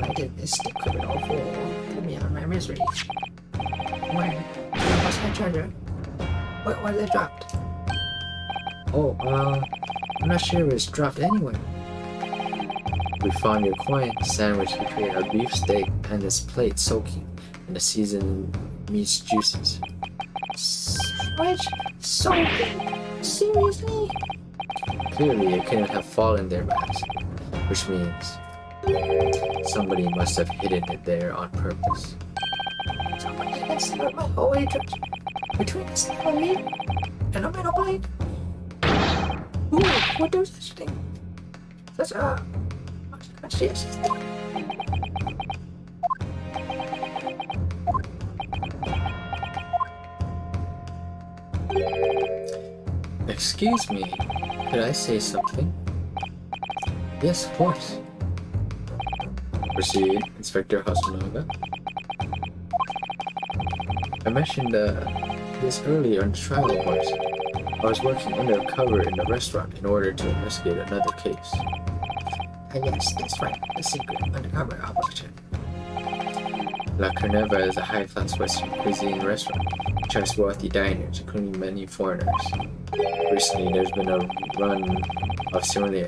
I did this to criminal fool put me out of my misery. Where was my treasure? Where was it dropped? Oh, I'm not sure it was dropped anywhere. We found your coin sandwiched between a beef steak and this plate soaking in the seasoned meat's juices. Which soaking? Seriously? Clearly, it couldn't have fallen there by accident, which means somebody must have hidden it there on purpose. Somebody has stored my whole treasure between the slab of meat and a metal plate. Who would do such a thing? Such a conscientious thing. Excuse me, could I say something? Yes, of course. Proceed, Inspector Hasunaga. I mentioned this earlier on the trial course. I was working undercover in the restaurant in order to investigate another case. Yes, that's right. The secret undercover operation. La Carneva is a high-class Western cuisine restaurant which attracts wealthy diners, including many foreigners. Recently, there's been a run of similarly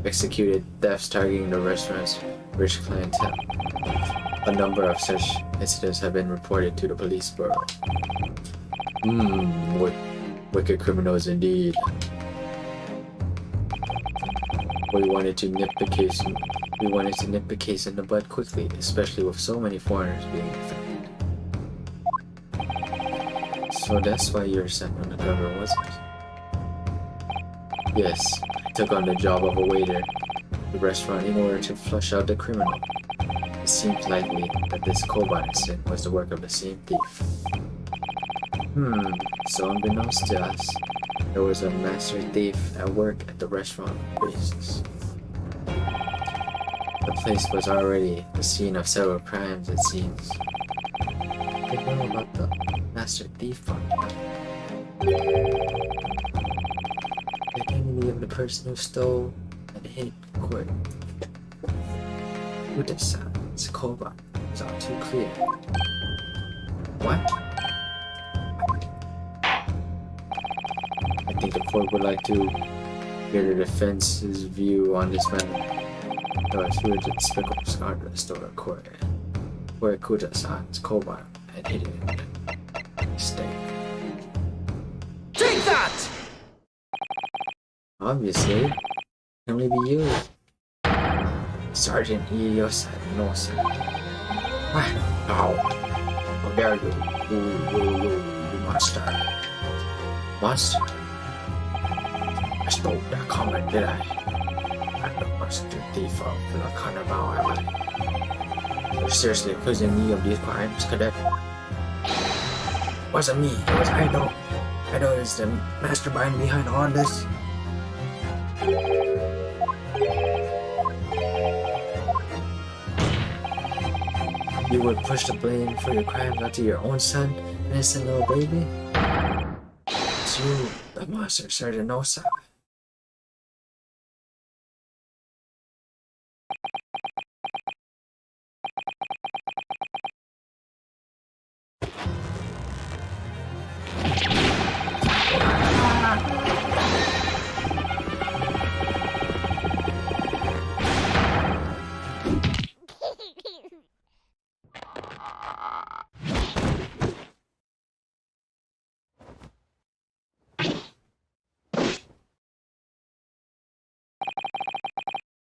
executed thefts targeting the restaurant's rich clientele. A number of such incidents have been reported to the police bureau. Wicked criminals indeed. We wanted to nip the case. We wanted to nip the case in the bud quickly, especially with so many foreigners being affected. So that's why you were sent undercover, was it? Yes, I took on the job of a waiter at the restaurant in order to flush out the criminal. It seemed likely that this Koban incident was the work of the same thief. So unbeknownst to us, there was a master thief at work at the restaurant basis. The place was already the scene of several crimes, it seems. They know about the master thief part. The identity of the person who stole and hid court. With this it's Koba. It's all too clear. What? I think the court would like to hear the defense's view on this matter. Though if you were to despicable scar to the store court, where Kuta-san's Koba had hidden it in the stake. Take that! Obviously, it can only be you. Sergeant Iosa Nosa. What? How? How dare you? You monster. Monster? I stole that comment, did I? I'm the monster thief of the Carnival, am I? You're seriously accusing me of these crimes, cadet? It wasn't me, it was Ido. Ido is the mastermind behind all this. You would push the blame for your crimes onto your own son, innocent little baby? It's you, the monster, Sergeant Nosa.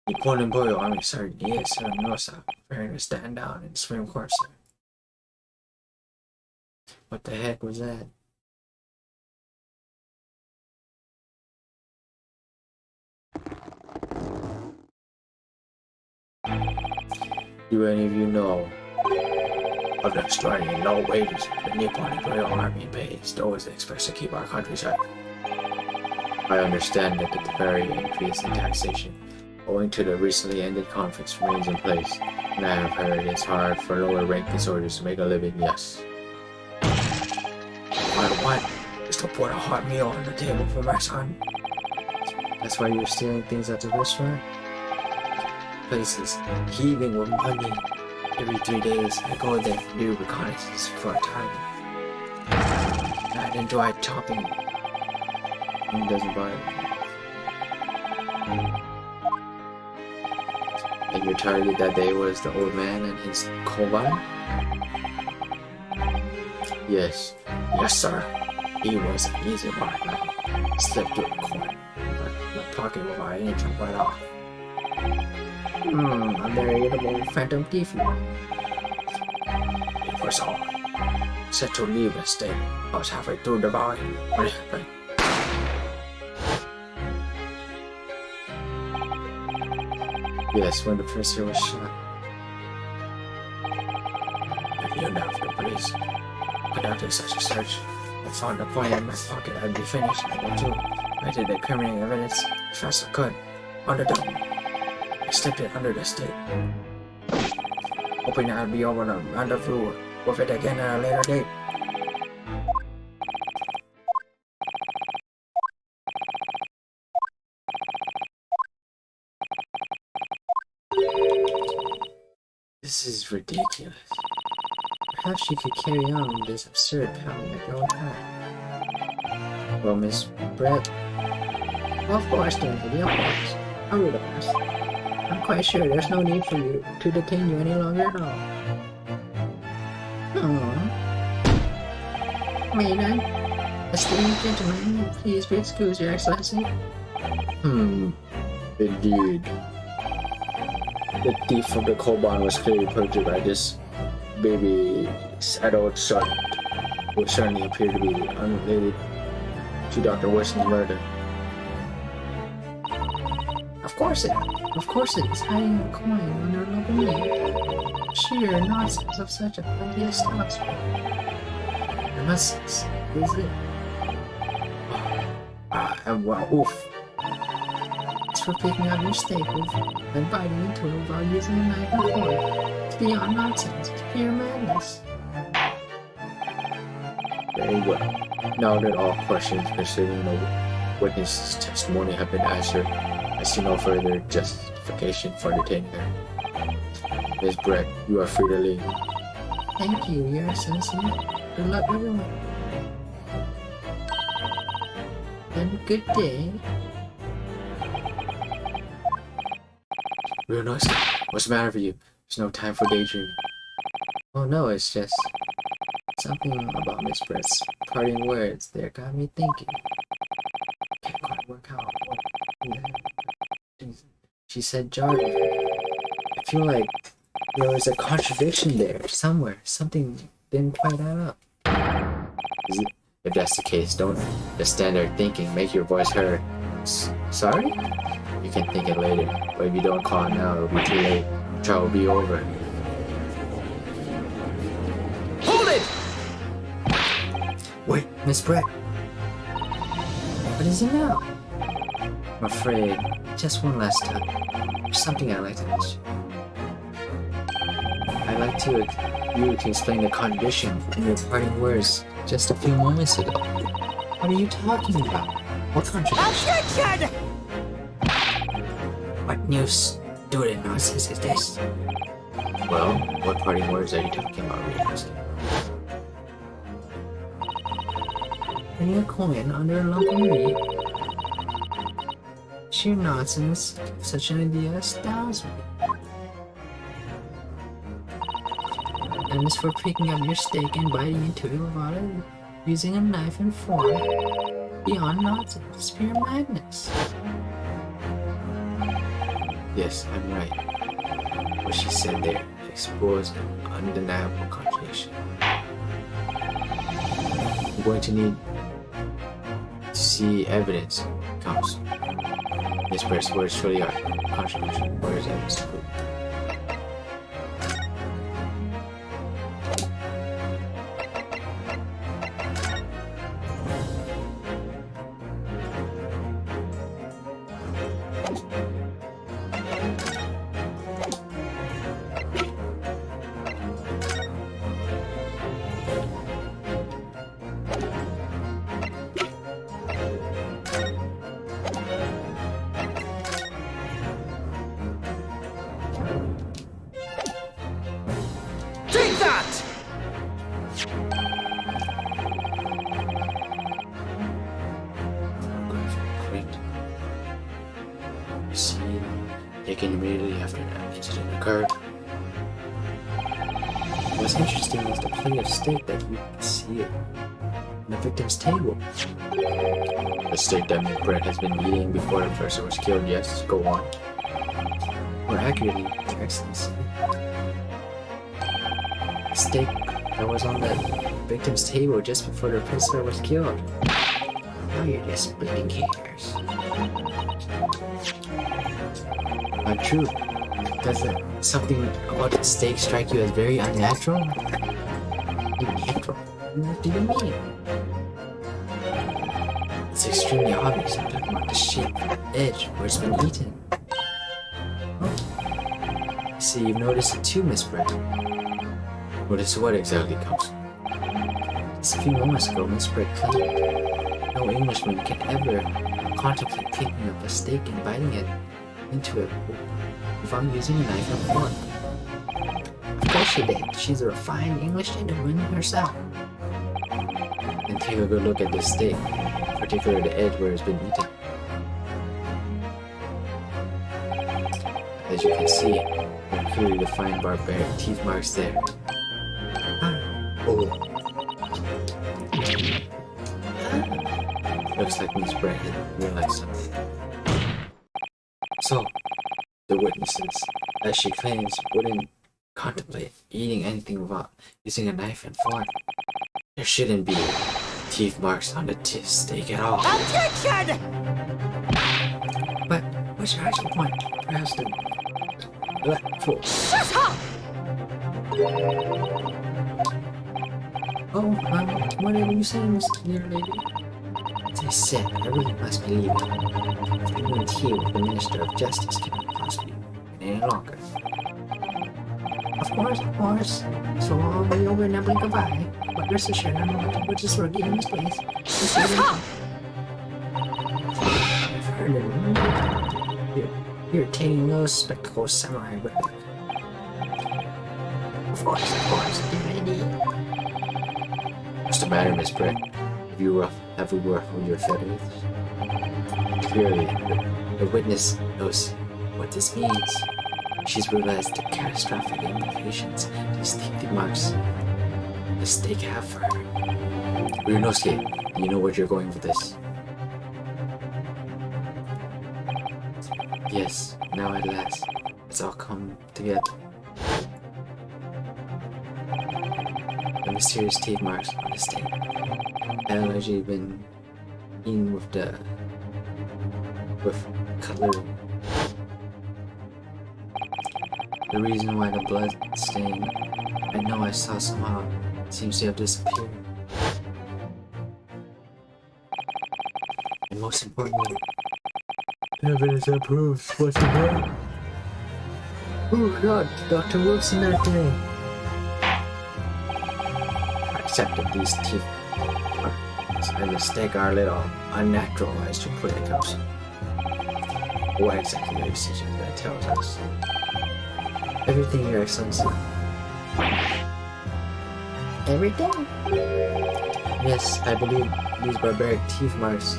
Important Boyle Army Sergeant, yes, Sergeant Nosa, preparing to stand down in the Supreme Court, sir. What the heck was that? Do any of you know of the extraordinary low wages the Nippon Imperial Army pays those it expects to keep our country safe? I understand that the very increase in taxation owing to the recently ended conflicts remains in place, and I have heard it's hard for lower-ranking soldiers to make a living, yes. What I want is to put a hot meal on the table for my son. That's why you're stealing things at the restaurant? Places heaving with money. Every 3 days, I go there to do reconnaissance for a time. I enjoy chopping. It doesn't bother me. And your target that day was the old man and his koban? Yes. Yes, sir. He was an easy one. Slipped through a coin. But my pocket will buy any jump right off. A very irritable phantom thief. It was all set to leave the state. I was halfway through the volume when it happened. Yes, when the professor was shot. If you enough the police conducted such a search, I found a coin in my pocket. I'd be finished. I go to. I did the criminal evidence as fast as I could. On the dome. I slipped it under the stake. Hoping I'd be able to rendezvous with it again at a later date. This is ridiculous. Perhaps you could carry on with this absurd pounding at your own time. Well, Miss Brett. Of course, Anthony, of course. I'll read us. I'm quite sure there's no need for you to detain you any longer at all. May I? Esteemed gentlemen, please be excused, Your Excellency. Indeed. The thief from the coal barn was clearly purchased by this baby's adult son, who certainly appeared to be unrelated to Dr. Wilson's murder. Of course it is hiding a coin under a local meat. Sheer nonsense of such a funny establishment. Nonsense, is it? Well, oof. It's for picking up your staples and biting into it while using a knife and fork. It's beyond nonsense. It's pure madness. Very well. Now that all questions concerning the witness's testimony have been answered, I see no further justification for detaining her. Miss Brett, you are free to leave. Thank you, Your Excellency. Good luck, everyone. And good day. Real noise. What's the matter with you? There's no time for daydreaming. Oh no, it's just something about Miss Brett's parting words there got me thinking. Can't quite work out what she said jarred. I feel like there was a contradiction there somewhere. Something didn't quite add up. If that's the case, don't just stand there thinking. Make your voice heard. Sorry? You can think it later, but if you don't call now, it'll be too late. The trial will be over. Hold it! Wait, Miss Brett. What is it now? I'm afraid, just one last time. There's something I'd like to ask you. I'd like you to explain the contradiction in your parting words just a few moments ago. What are you talking about? What contradiction? Objection! What new student nonsense is this? Well, what parting words are you talking about, Remus? Putting a coin under a lump of meat? Sheer nonsense. Such an idea astounds me. And as for picking up your steak and biting into it without it using a knife and fork, beyond nonsense, it's pure madness. Yes, I'm right. What she said there exposed an undeniable contradiction. I'm going to need to see evidence, counsel. Miss Brett's words surely are contradiction. Where is evidence to prove? Take that! Correct. You see, taken immediately after that incident occurred. What's interesting was the plate of steak that you could see on the victim's table. The steak that Miss Brett has been eating before the person was killed. Yes, go on. More accurately, Your Excellency. The steak that was on the victim's table just before the prisoner was killed. Now you're just splitting hairs. Not true. Doesn't something about the steak strike you as very unnatural? Unnatural? What do you mean? It's extremely obvious. I'm talking about the shape, the edge, where it's been eaten. Oh. See, you've noticed it too, Miss Brett. Notice what exactly, counsel? Just a few moments ago, Miss Brett claimed no Englishman can ever contemplate picking up a steak and biting it into it without using a knife and fork. Of course she did. She's a refined English gentleman herself. And take a good look at this steak, particularly the edge where it's been eaten. As you can see, there are clearly defined barbaric teeth marks there. Oh. Looks like Miss Brett had realized something. So, witnesses, as she claims, wouldn't contemplate eating anything without using a knife and fork. There shouldn't be teeth marks on the steak at all. Objection! But what's your actual point? Perhaps the Shut up! Oh, whatever you say, Miss Dear Lady. As I said, I really must believe it. Anyone here with the Minister of Justice cannot possibly be any longer. Of course. So I'll be over in a blink of an eye. But rest assured, I'm not going to put this rookie in this place. Shut up! I've heard it. You're taking those spectacles, samurai, but... Of course, dear lady. What's the matter, Miss Brett? Have we ruffled your feathers? Clearly, the witness knows what this means. She's realized the catastrophic implications these teeth marks the stake have for her. Ryunosuke, do you know where you're going with this? Yes, now at last, it's all come together. The mysterious teeth marks on the stake had allegedly been eaten with cutlery. The reason why the blood stain I know I saw somehow seems to have disappeared. And most importantly, evidence that proves what's the matter. Oh God, Dr. Wilson that day. Except that these teeth marks and the stake are a little unnatural, as to put it, Cousin. What exactly are you suggesting that tells us? Everything, Your Excellency. Everything? Yes, I believe these barbaric teeth marks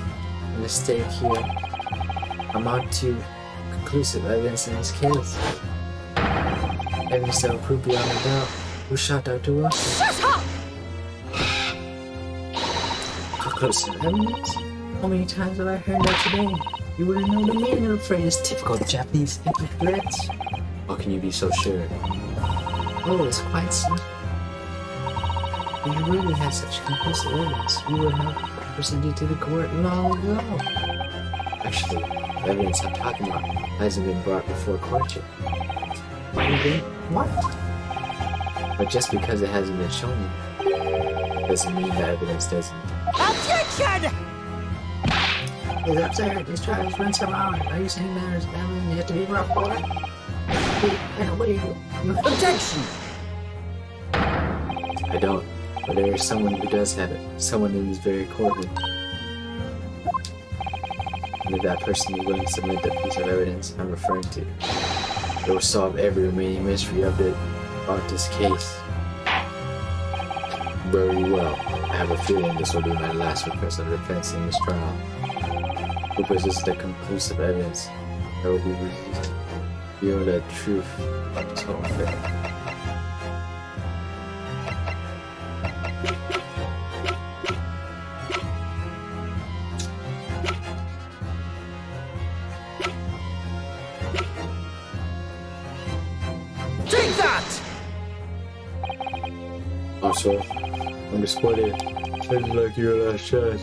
in the stake here amount to conclusive evidence in this case. Evidence that will prove beyond a doubt who shot Dr. Wilson. Shut up! Conclusive evidence? How many times have I heard that today? You wouldn't know the meaning of the phrase typical Japanese threats. How can you be so sure? Oh, it's quite simple. If you really had such conclusive evidence, you would have presented to the court long ago. Actually, the evidence I'm talking about hasn't been brought before court yet. What? But just because it hasn't been shown yet, doesn't mean the evidence doesn't. Objection! It's absurd. These trials run so long. Are you saying there's evidence yet to be brought forward? What are you... Objection! I don't, but there is someone who does have it. Someone in this very courtroom. And if that person is willing to submit the piece of evidence I'm referring to, it will solve every remaining mystery about this case. Very well. I have a feeling this will be my last request of defense in this trial. Who possesses the conclusive evidence that will be revealed the truth of this whole affair. Take that! Also, on the spot it sounds like your last chance.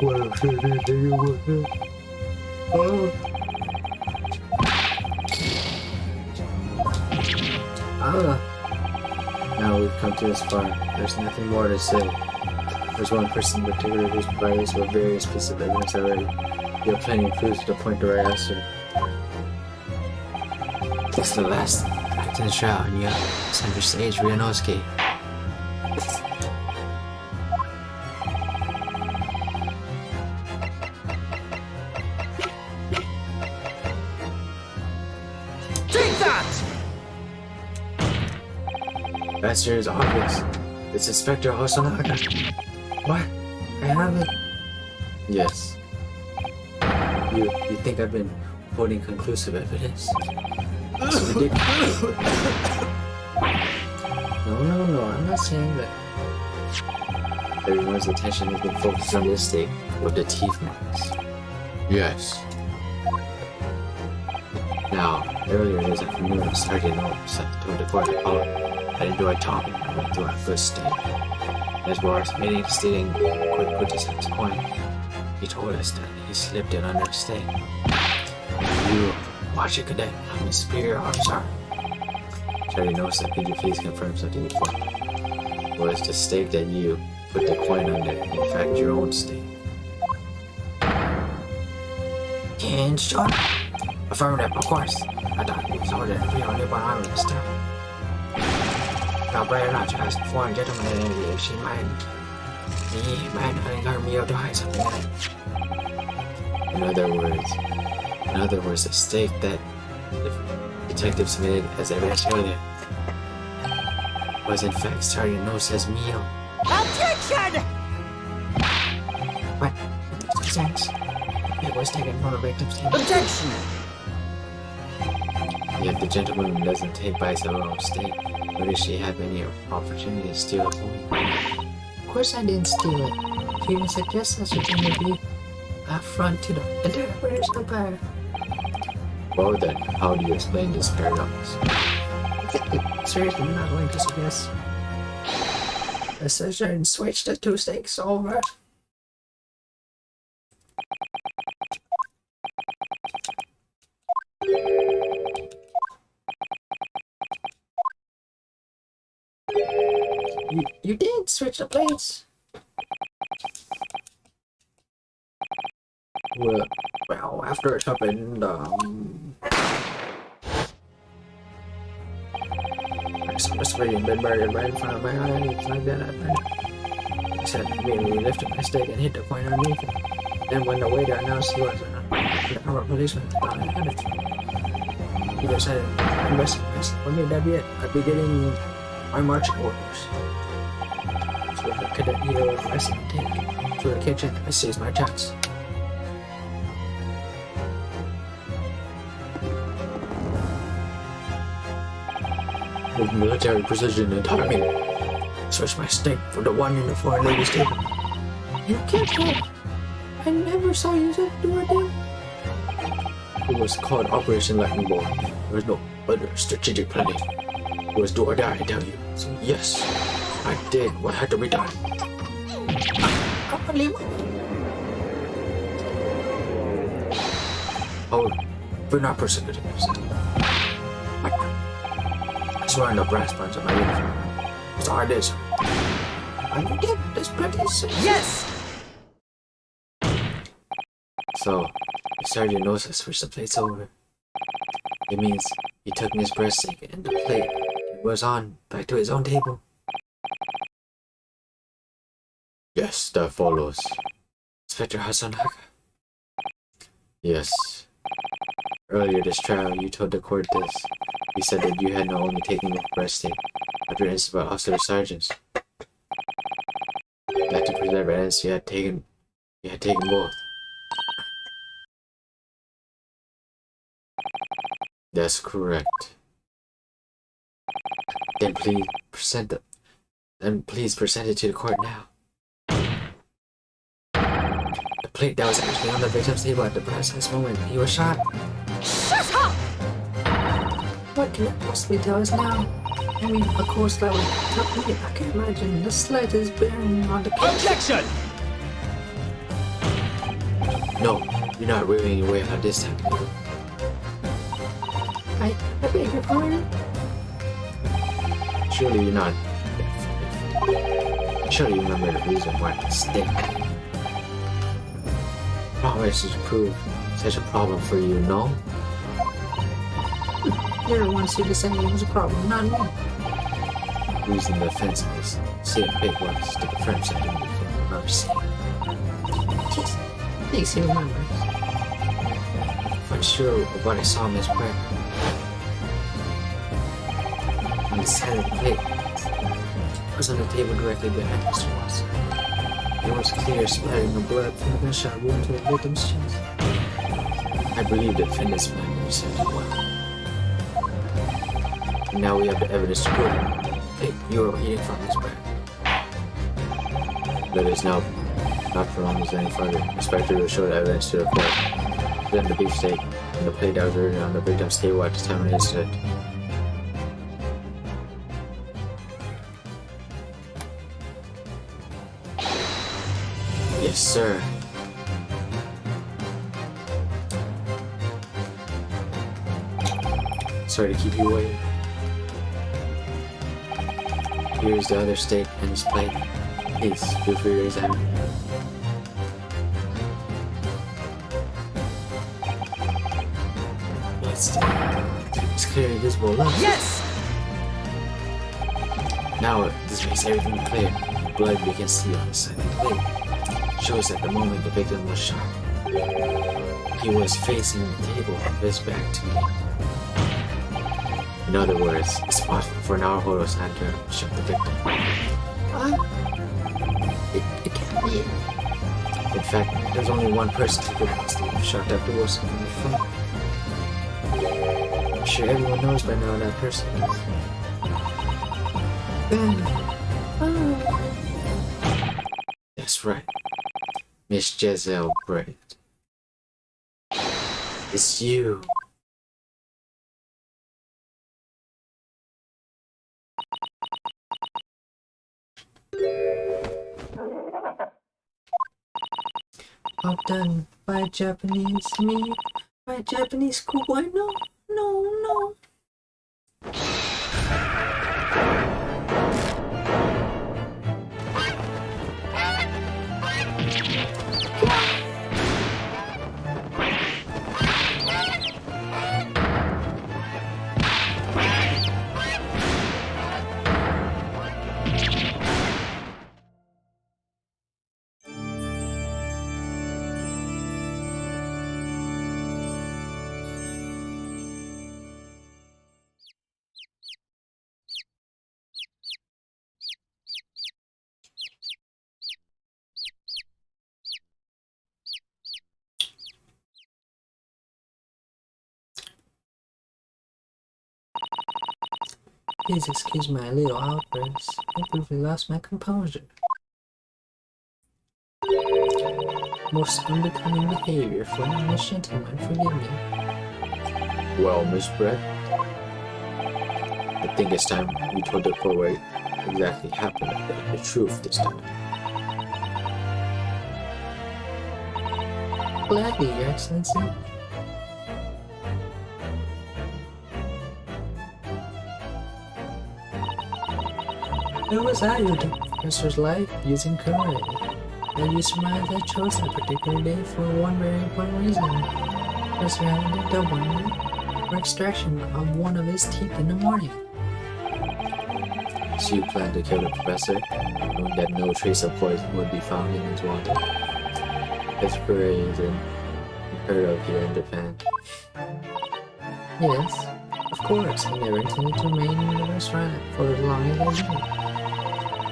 What I'm saying is that you want it. Oh. Now we've come to this far. There's nothing more to say. There's one person in particular who's provided us with various pieces of evidence already. You have plenty of clues to the point to right answer. It's the last act in the trial, and you have center stage Ryunosuke. Take that! The answer is obvious. It's Inspector Hosonaga. What? I have it. Yes. You think I've been holding conclusive evidence? It's ridiculous. No, I'm not saying that. Everyone's attention has been focused on this stake with the teeth marks. Yes. Now, earlier this afternoon, Sergeant Oaks told the court to call. I enjoyed talking and went through our first state. As far as meeting stealing quick put his coin, he told us that he slipped it under a stake. You, watch it, cadet. I'm a superior officer. Sergeant Oaks, could you please confirm something before? Was the stake that you put the coin under, in fact, your own stake? And sure. Affirmative, of course. I thought it was ordered to be on Nippon Island still. Now, better not to ask the foreign gentleman at any if she might learn me to hide something in it. In other words, the stake that the detective submitted as evidence earlier was in fact Sergeant Nose's meal. Objection! What? Makes no sense. It was taken from a victim's table. Objection! Yet the gentleman doesn't take bites of her own stake. Nor did she have any opportunity to steal a coin? Of course I didn't steal it. If you even suggest such a thing would be affront to the entire British Empire. Well then, how do you explain this paradox? Seriously, I'm not going to suggest. The surgeon switched the two stakes over. You did switch the plates. Well, after it happened, I saw the civilian been buried right in front of my eyes, like that happened. I said, immediately lifted my stick and hit the coin underneath it. Then when the waiter announced he was an undercover policeman, I thought I had it. He decided to investigate myself. When that'd be it, I'd be getting my marching orders. So the cadet leader was resting and take to the kitchen. I seized my chance. With military precision and timing, Switched my stake for the one in the foreign lady's table. You can't help. I never saw you do a thing. it was called Operation Lightning Bolt. There was no other strategic planning. It was do or die, I tell you. So yes, I did what had to be done. Unbelievable. Oh, we're not persecuting yourself. I swear on the brass buttons of my uniform. That's all it is. And you did this pretty soon. Yes! So, if Sergeant knows I switched the plates over, it means he took his breaststick and the plate was on back to his own table. Yes, that follows. Inspector Hasanaka. Yes. Earlier this trial, you told the court this. You said that you had not only taken the breaststick, but your instance about auxiliary sergeants. That to preserve evidence, you had taken both. That's correct. Then please present it to the court now. The plate that was actually on the victim's table at the precise moment he was shot. Shut up! What can it possibly tell us now? I mean, of course, that would tell me. I can imagine the slightest bearing on the case. Objection! No, you're not waving your way out this time. I beg your pardon? Surely you're not. Surely you remember the reason why the stick. Promise to prove such a problem for you, no? You're the one who decided it was a problem, not me. Reason the offense is see if it was to confirm something you can remember seeing. Yes, thanks, he remembers. I'm sure of what I saw in this prayer. On the side of the plate was on the table directly behind Mr. Watson. There was clear splattering of blood from the gunshot wound to the victim's chest. I believe the defendant's mind received it well. And now we have the evidence to prove it. Hey, you were eating from this bread. Let us now not prolong this any further. Inspector will show the evidence to the court. Then the beefsteak on the played out earlier on the victim's table at the time of the incident. Yes, sir. Sorry to keep you waiting. Here's the other steak and his plate. Please, feel free to examine. It's clearly visible. Look. Yes! Now, this makes everything clear. Blood we can see on the side of the plate shows that the moment the victim was shot, he was facing the table with his back to me. In other words, it's possible for Naruhodo Santa to shot the victim. It can't be. In fact, there's only one person who could possibly have shot afterwards from the front. I'm sure everyone knows by now that person is. That's right. Miss Giselle Bright. It's you. Outdone by Japanese me? By Japanese schoolboy? No, no, no. Please excuse my little outburst. I briefly lost my composure. Most unbecoming behavior for an English gentleman, forgive me. Well, Miss Brett, I think it's time we told the court what exactly happened. The truth this time. Gladly, Your Excellency. It was I who took the professor's life using karate. And you surmise I chose that particular day for one very important reason. Professor had a double for extraction of one of his teeth in the morning. So you plan to kill the professor, knowing that no trace of poison would be found in his water? That's crazy and unheard of here in Japan. Yes, of course, I never intended to remain in the restaurant for as long as I did.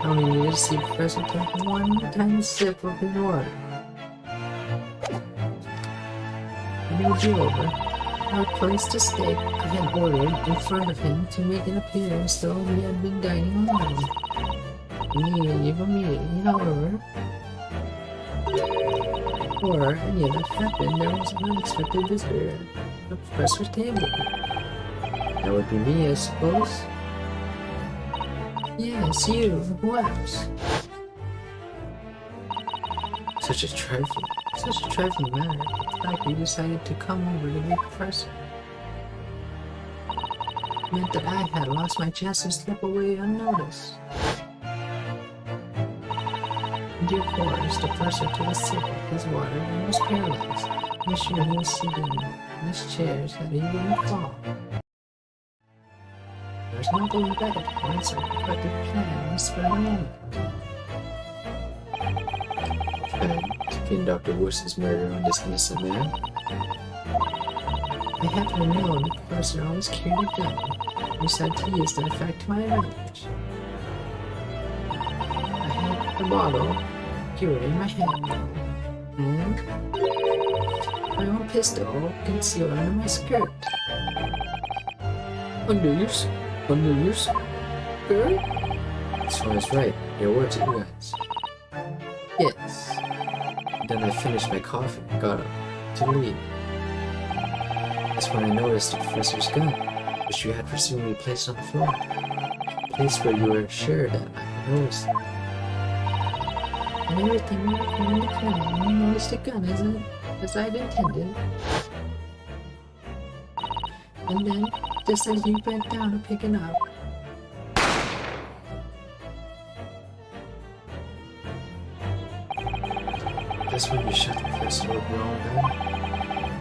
I only needed to see the professor take one tiny sip of his water. When it would be over, I would place the steak I had ordered in front of him to make it appear as though he had been dining alone. Immediately, however, before any of that happened, there was an unexpected visitor at the professor's table. That would be me, I suppose. Yes, you. Who else? Such a trifling matter. The fact you decided to come over to meet the professor meant that I had lost my chance to slip away unnoticed. In due course, the professor took a sip of his water and was paralyzed. I'm sure he was sitting in his chair so that he wouldn't fall. There's no going back at once, I perfected plan in the spur of the moment. plan to pin Dr. Worcester's murder on this innocent man? I happen to know the professor always carried a gun. I decided to use that fact to my advantage. I had the bottle here in my hand, and my own pistol concealed under my skirt. Under your skirt? So I was right. Your words are you guys. Yes. Then I finished my coffee and got up to leave. That's when I noticed the professor's gun, which you had presumably placed on the floor. A place where you were sure that I would notice. And everything went according to plan. You noticed the gun as I'd intended. And then, just as you bent down to pick it up, that's when you shot the professor with your own gun.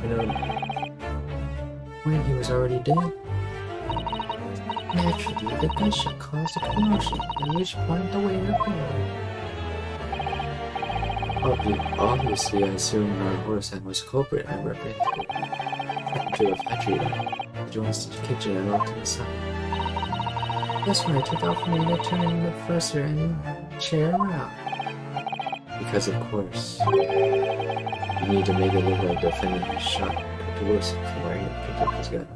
You know, when he was already dead. Naturally, the gunshot caused a commotion, at which point the waiter called. Obviously, I assumed our horseman was the culprit and reprehensible. To the factory, the joints to the kitchen and off to the side. That's when I took out from me to turn the professor and chair around. Because of course, you need to make it look like the defendant was shot at Wilson before he picked up his gun.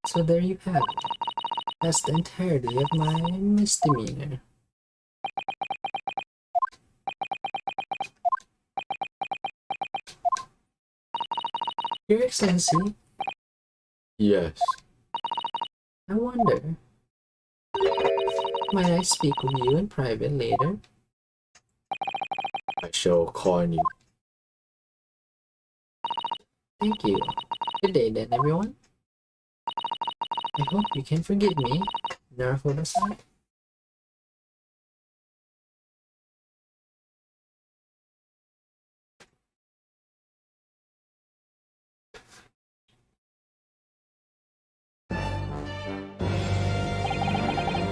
So there you have it. That's the entirety of my misdemeanor. Your Excellency? Yes. I wonder. Might I speak with you in private later? I shall call on you. Thank you. Good day then, everyone. I hope you can forgive me. Naruhodo-san.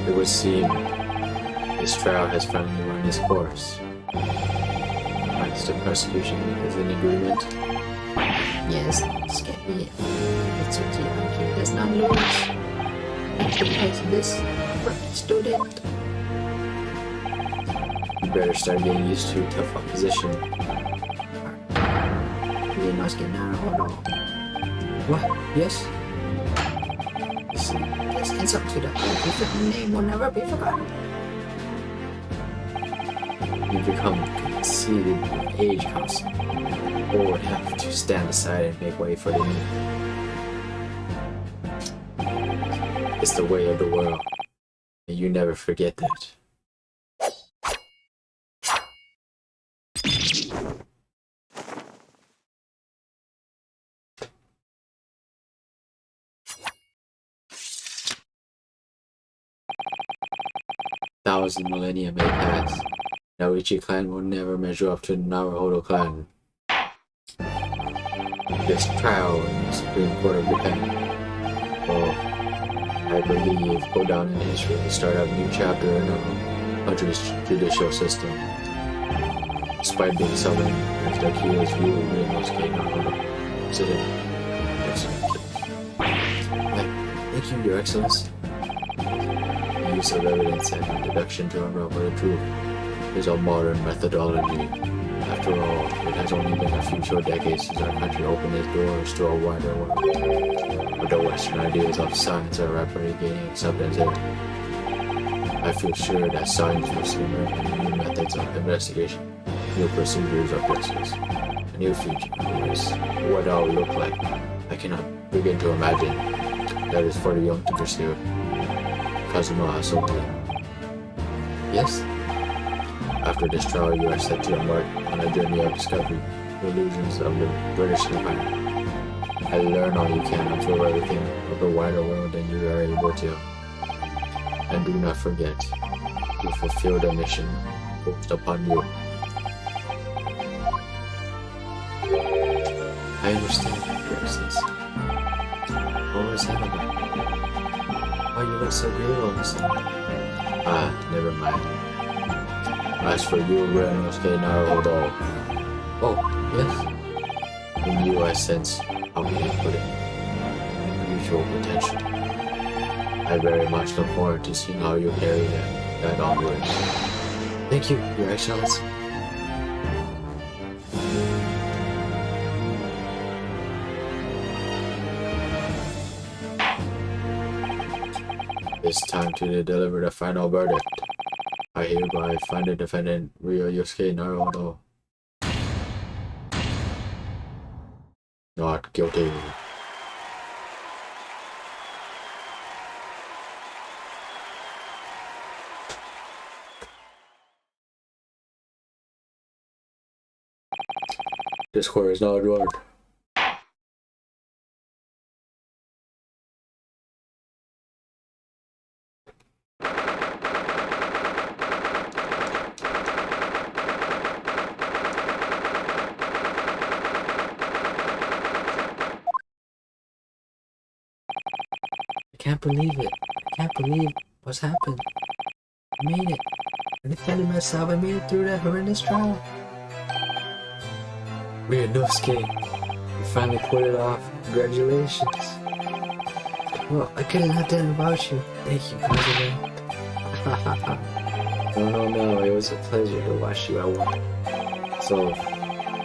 It would seem this trial has finally run its course. Once the prosecution is in agreement. Yes, this can't be it. It's what you argue does not lose. That's the price of this student. You better start getting used to tough opposition. We must get Naruhodo. What? Yes? This insult to the perfect name will never be forgotten. You become conceited with age comes, or would have to stand aside and make way for the new. It's the way of the world, and you never forget that. Thousand millennia may pass. Naoichi clan will never measure up to the Naruhodo clan. This trial in the Supreme Court of Japan will, I believe, go down in history to start a new chapter in the country's judicial system. Despite being southern, as the Kiyo's view of Rinosuke Naruhodo. Sit in. Excellent. Thank you, Your Excellency. The use of evidence and deduction to unravel the truth is a modern methodology. After all, it has only been a few short decades since our country opened its doors to a wider world. But the Western ideas of science are rapidly gaining acceptance here. I feel sure that science will soon learn new methods of investigation, new procedures of justice, a new future. What that will look like, I cannot begin to imagine. That is for the young to pursue. Kazuma Asomura. Yes? After this trial, you are set to embark on a journey of discovery, the illusions of the British Empire. I learn all you can and feel everything of the wider world than you are able to. And do not forget, you fulfill the mission posed upon you. I understand, Your Excellency. What was that about? Why you look so grave all of a sudden? Ah, never mind. As for you, Rinosuke Naruhodo, Oh, yes? in you I sense, how can I put it, unusual potential. I very much look forward to seeing how you carry that onward. Thank you, Your Excellency. It's time to deliver the final verdict. I hereby find the defendant Ryosuke Naruto not guilty. This court is now adjourned. I can't believe it. I can't believe what's happened. I made it. I defended myself. I made it through that horrendous trial. Ryosuke, you finally pulled it off. Congratulations. Well, I couldn't have done it without you. Thank you, President. No, it was a pleasure to watch you at work. So,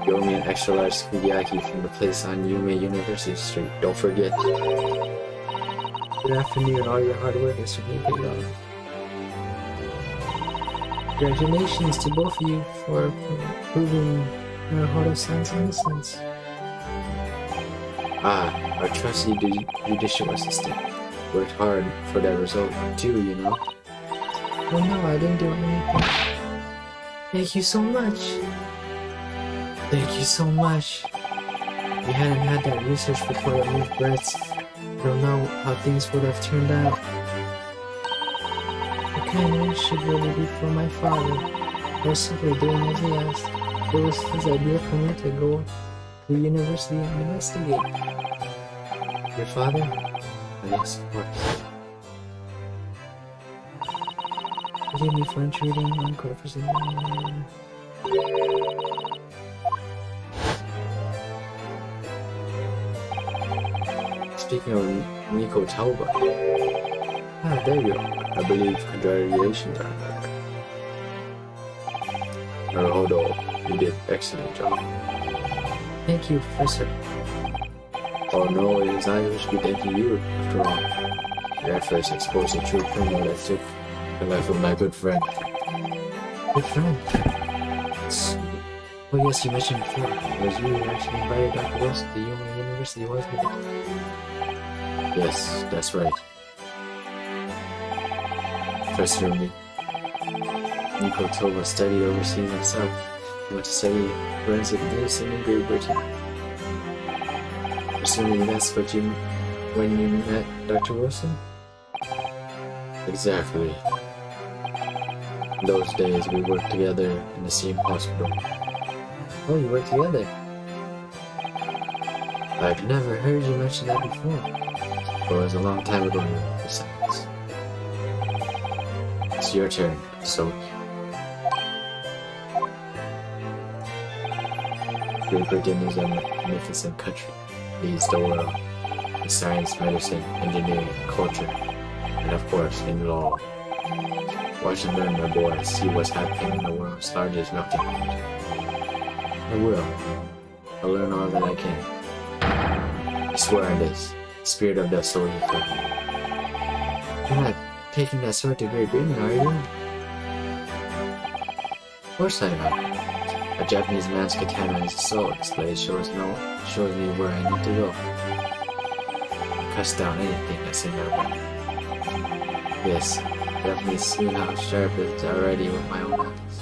you owe me an extra large sukiyaki from the place on Yume University Street. Don't forget. Good afternoon. All your hard work is certainly paid off. Congratulations to both of you for proving Naruto-san's innocence. Our trusty judicial assistant worked hard for that result too, you know. Oh no, I didn't do anything. Thank you so much. Thank you so much. If we hadn't had that research before I moved breaths, I don't know how things would have turned out. The kind of should really be for my father. I was simply doing as he asked. It was his idea for me to go to the university and investigate. Your father? Oh, yes, of course. Forgive me for intruding on court proceedings. Speaking of Nico Tauba. There you go. I believe congratulations are Naruto, you did an excellent job. Thank you, Professor. Oh no, it is I who should be thanking you, after all. Your efforts exposed a true criminal that took the life of my good friend. Good friend? Oh yes, you mentioned before. It was you who actually invited Dr. Wilson to Yuma University, wasn't it? Yes, that's right. Professor Nico Toba studied overseas himself. He went to study forensic medicine in Great Britain. Assuming that's what you when you met Dr. Wilson? Exactly. In those days we worked together in the same hospital. Oh, you worked together? I've never heard you mention that before. But it was a long time ago now, besides. It's your turn, so Great Britain is a magnificent country. Leads the world in science, medicine, engineering, culture, and of course in law. Watch and learn, my boy. See what's happening in the world's largest melting pot. I will. I'll learn all that I can. I swear on this. Spirit of the soldier. You're not taking that sword to Great Britain, are you? Of course I am. A Japanese man's katana is a sword display shows me where I need to go. Cuts down anything that's in my way. Yes, definitely seen how sharp it's already with my own eyes.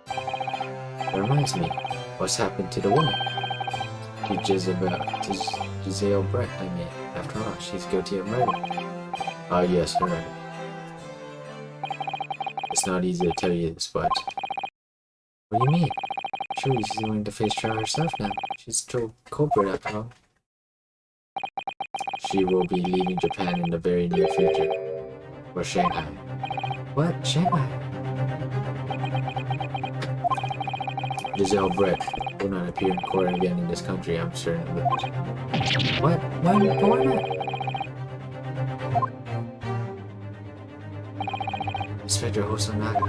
That reminds me, what's happened to the woman? To Giselle Brett, I mean. After all, she's guilty of murder. Ah, yes, her. It's not easy to tell you this, but... What do you mean? Surely she's going to face trial herself now. She's still culprit after all. She will be leaving Japan in the very near future. For Shanghai. What? Shanghai? Giselle Brett will not appear in court again in this country, I'm certain of it. What? Why not? Inspector Hosonaga.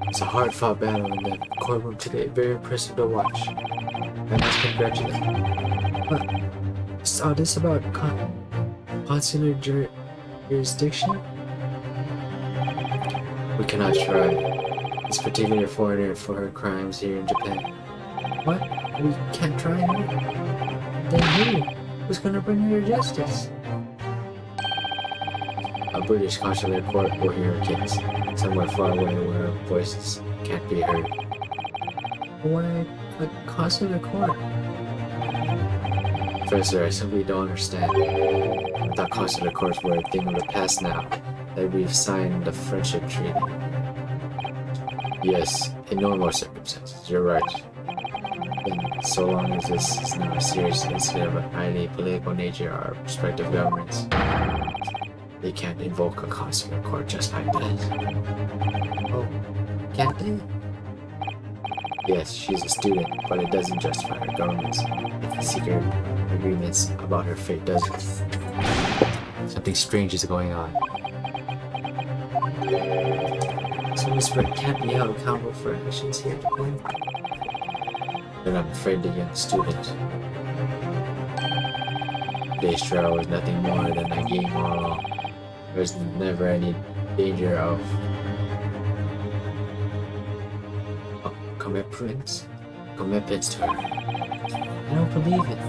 It's a hard-fought battle in the courtroom today. Very impressive to watch. I must congratulate you. What? It's all this about consular jurisdiction? We cannot try this particular foreigner for her crimes here in Japan. What? We can't try her? Then who? Who's gonna bring her to justice? A British consular court will hear her case, somewhere far away where her voices can't be heard. Why a consular court? Professor, I simply don't understand. I thought consular courts were a thing of the past now, that we've signed the friendship treaty. Yes, in normal circumstances, you're right. Then, so long as this is not a serious incident of a highly political nature, our respective governments, they can't invoke a consular court just like that. Oh, can't they? Yes, she's a student, but it doesn't justify her government's secret agreements about her fate, does it? Something strange is going on. So Miss Brett can't be held accountable for actions here in Japan. Then I'm afraid the young student. Today's trial was nothing more than a game all along. There was never any danger of commitments to her. I don't believe it.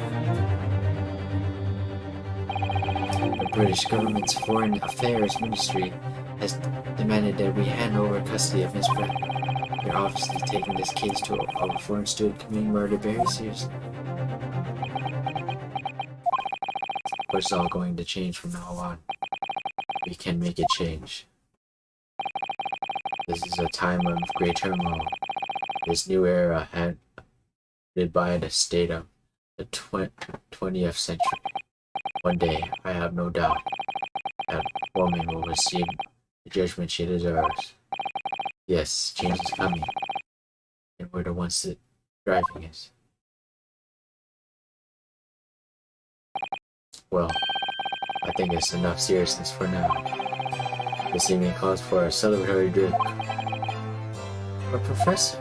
The British government's Foreign Affairs Ministry has demanded that we hand over custody of Miss Brett. They're obviously taking this case of a foreign student committing murder very seriously. But it's all going to change from now on. We can make it change. This is a time of great turmoil. This new era headed by the state of the 20th century. One day, I have no doubt, that woman will receive the judgment she deserves. Yes, change is coming, and we're the ones that driving it. Well, I think it's enough seriousness for now. This evening calls for a celebratory drink. But Professor,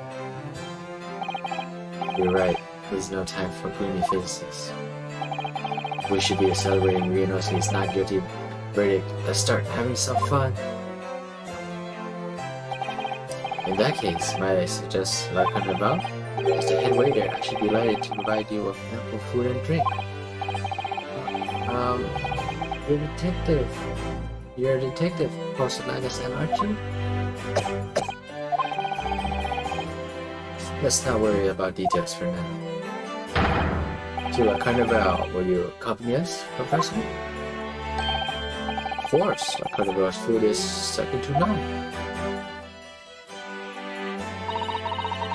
You're right, there's no time for gloomy faces. We should be celebrating Ryunosuke's not guilty verdict. Let's start having some fun. In that case, might I suggest La Carnival? As the head waiter, I should be delighted to provide you with ample food and drink. you're a detective. You're a detective, Post-Lagas-san, aren't you? Let's not worry about details for now. To La Carnival, will you accompany us, Professor? Of course, La Carnival's food is second to none.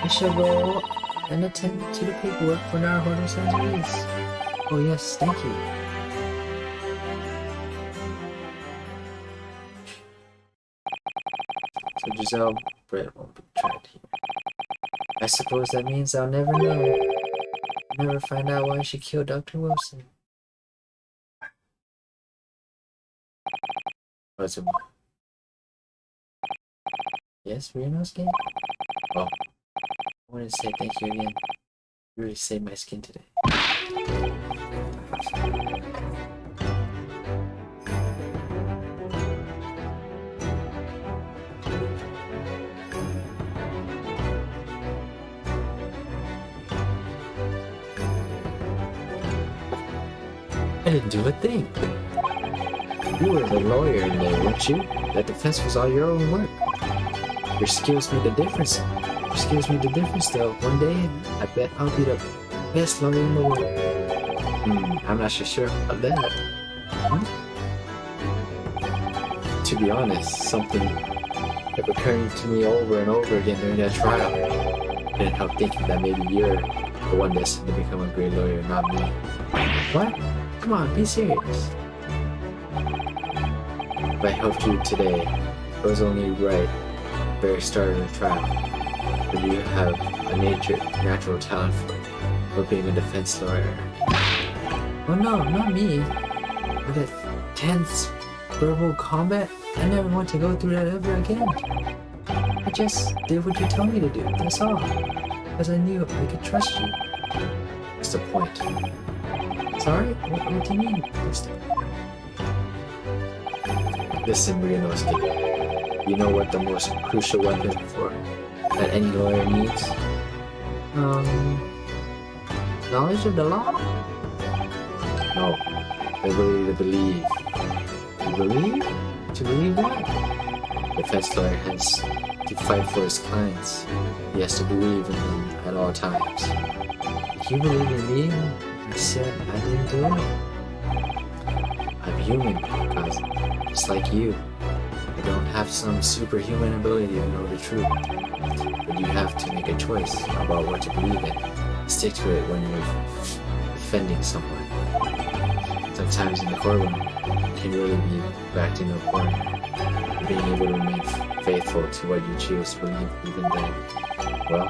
I shall go and attend to the paperwork for Naruhodo-san's release. Oh yes, thank you. So Giselle Brett won't be tried here. I suppose that means I'll never know. I'll never find out why she killed Dr. Wilson. What's it? Yes, Ryunosuke? Well, I wanted to say thank you again. You really saved my skin today. I didn't do a thing. You were the lawyer in there, weren't you? That defense was all your own work. Your skills made the difference. Your skills made the difference, though. One day, I bet I'll be the best lawyer in the world. I'm not so sure about that. To be honest, something kept occurring to me over and over again during that trial. I couldn't help thinking that maybe you're the one destined to become a great lawyer, not me. What? Come on, be serious. If I helped you today, it was only right at the very start of the trial. But you have a natural talent for being a defense lawyer. Oh no, not me. With that tense verbal combat, I never want to go through that ever again. I just did what you told me to do, that's all. Because I knew I could trust you. What's the point? Sorry? What do you mean? What's the Listen, Ryunosuke. You know what the most crucial weapon that any lawyer needs? Knowledge of the law? No. The ability to believe. To believe? To believe what? Defense lawyer has to fight for his clients. He has to believe in them at all times. You believe in me? I said I didn't do it. I'm human, cousin. Just like you. I don't have some superhuman ability to know the truth. But you have to make a choice about what to believe in. Stick to it when you're defending someone. Sometimes in the courtroom, you can really be backed into a corner. Being able to remain faithful to what you choose to believe even then, well,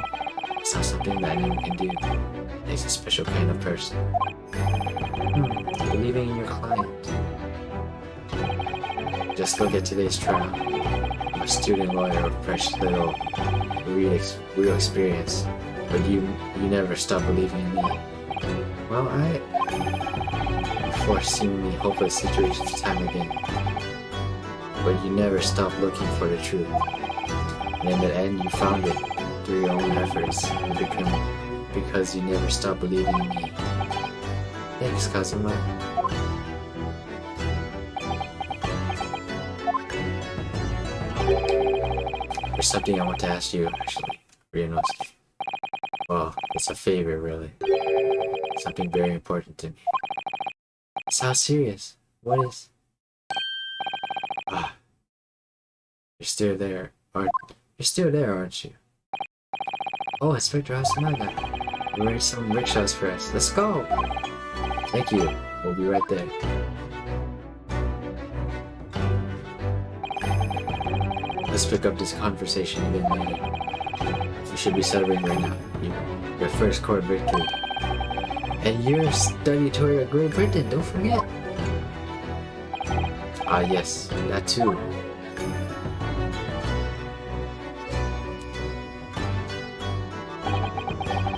it's not something that anyone can do. It takes a special kind of person. Believing in your client. Just look at today's trial. I'm a student lawyer with precious little real experience, but you never stop believing in me. Well, Forced seemingly hopeless situations time again. But you never stop looking for the truth. And in the end, you found it through your own efforts, because you never stop believing in me. Thanks, Kazuma. There's something I want to ask you, actually, Ryunosuke. Well, it's a favor, really. Something very important to me. Sounds serious. What is? You're still there, aren't you? Oh, Inspector Asanaga. You arranged some rickshaws for us. Let's go. Thank you. We'll be right there. Let's pick up this conversation again later. We should be celebrating right now. Your first court victory. And your study tour of Great Britain, don't forget. Ah, yes, that too.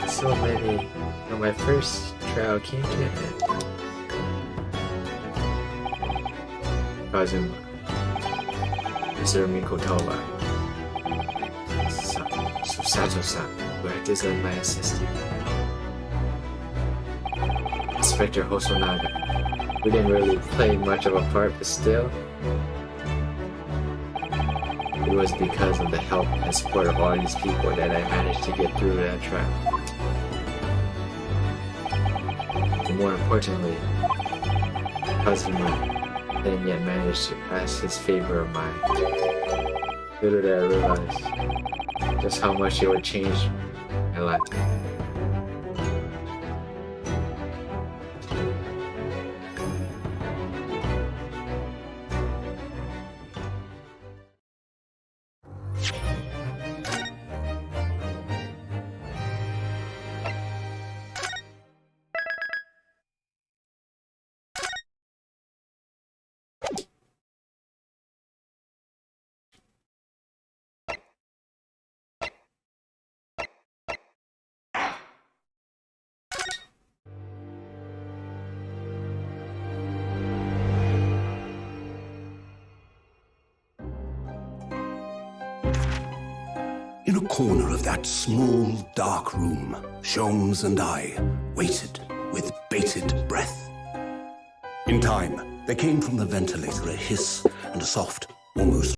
So maybe when my first trial came to an end. Kazuma. Mr. Mikotowa. Susato-san, who acted as my assistant. Inspector Hosonaga. We didn't really play much of a part, but still, it was because of the help and support of all these people that I managed to get through that trial. And more importantly, Kazuma didn't yet manage to ask his favor of mine. Little did I realize just how much it would change my life. In a corner of that small, dark room, Sholmes and I waited with bated breath. In time, there came from the ventilator a hiss and a soft, almost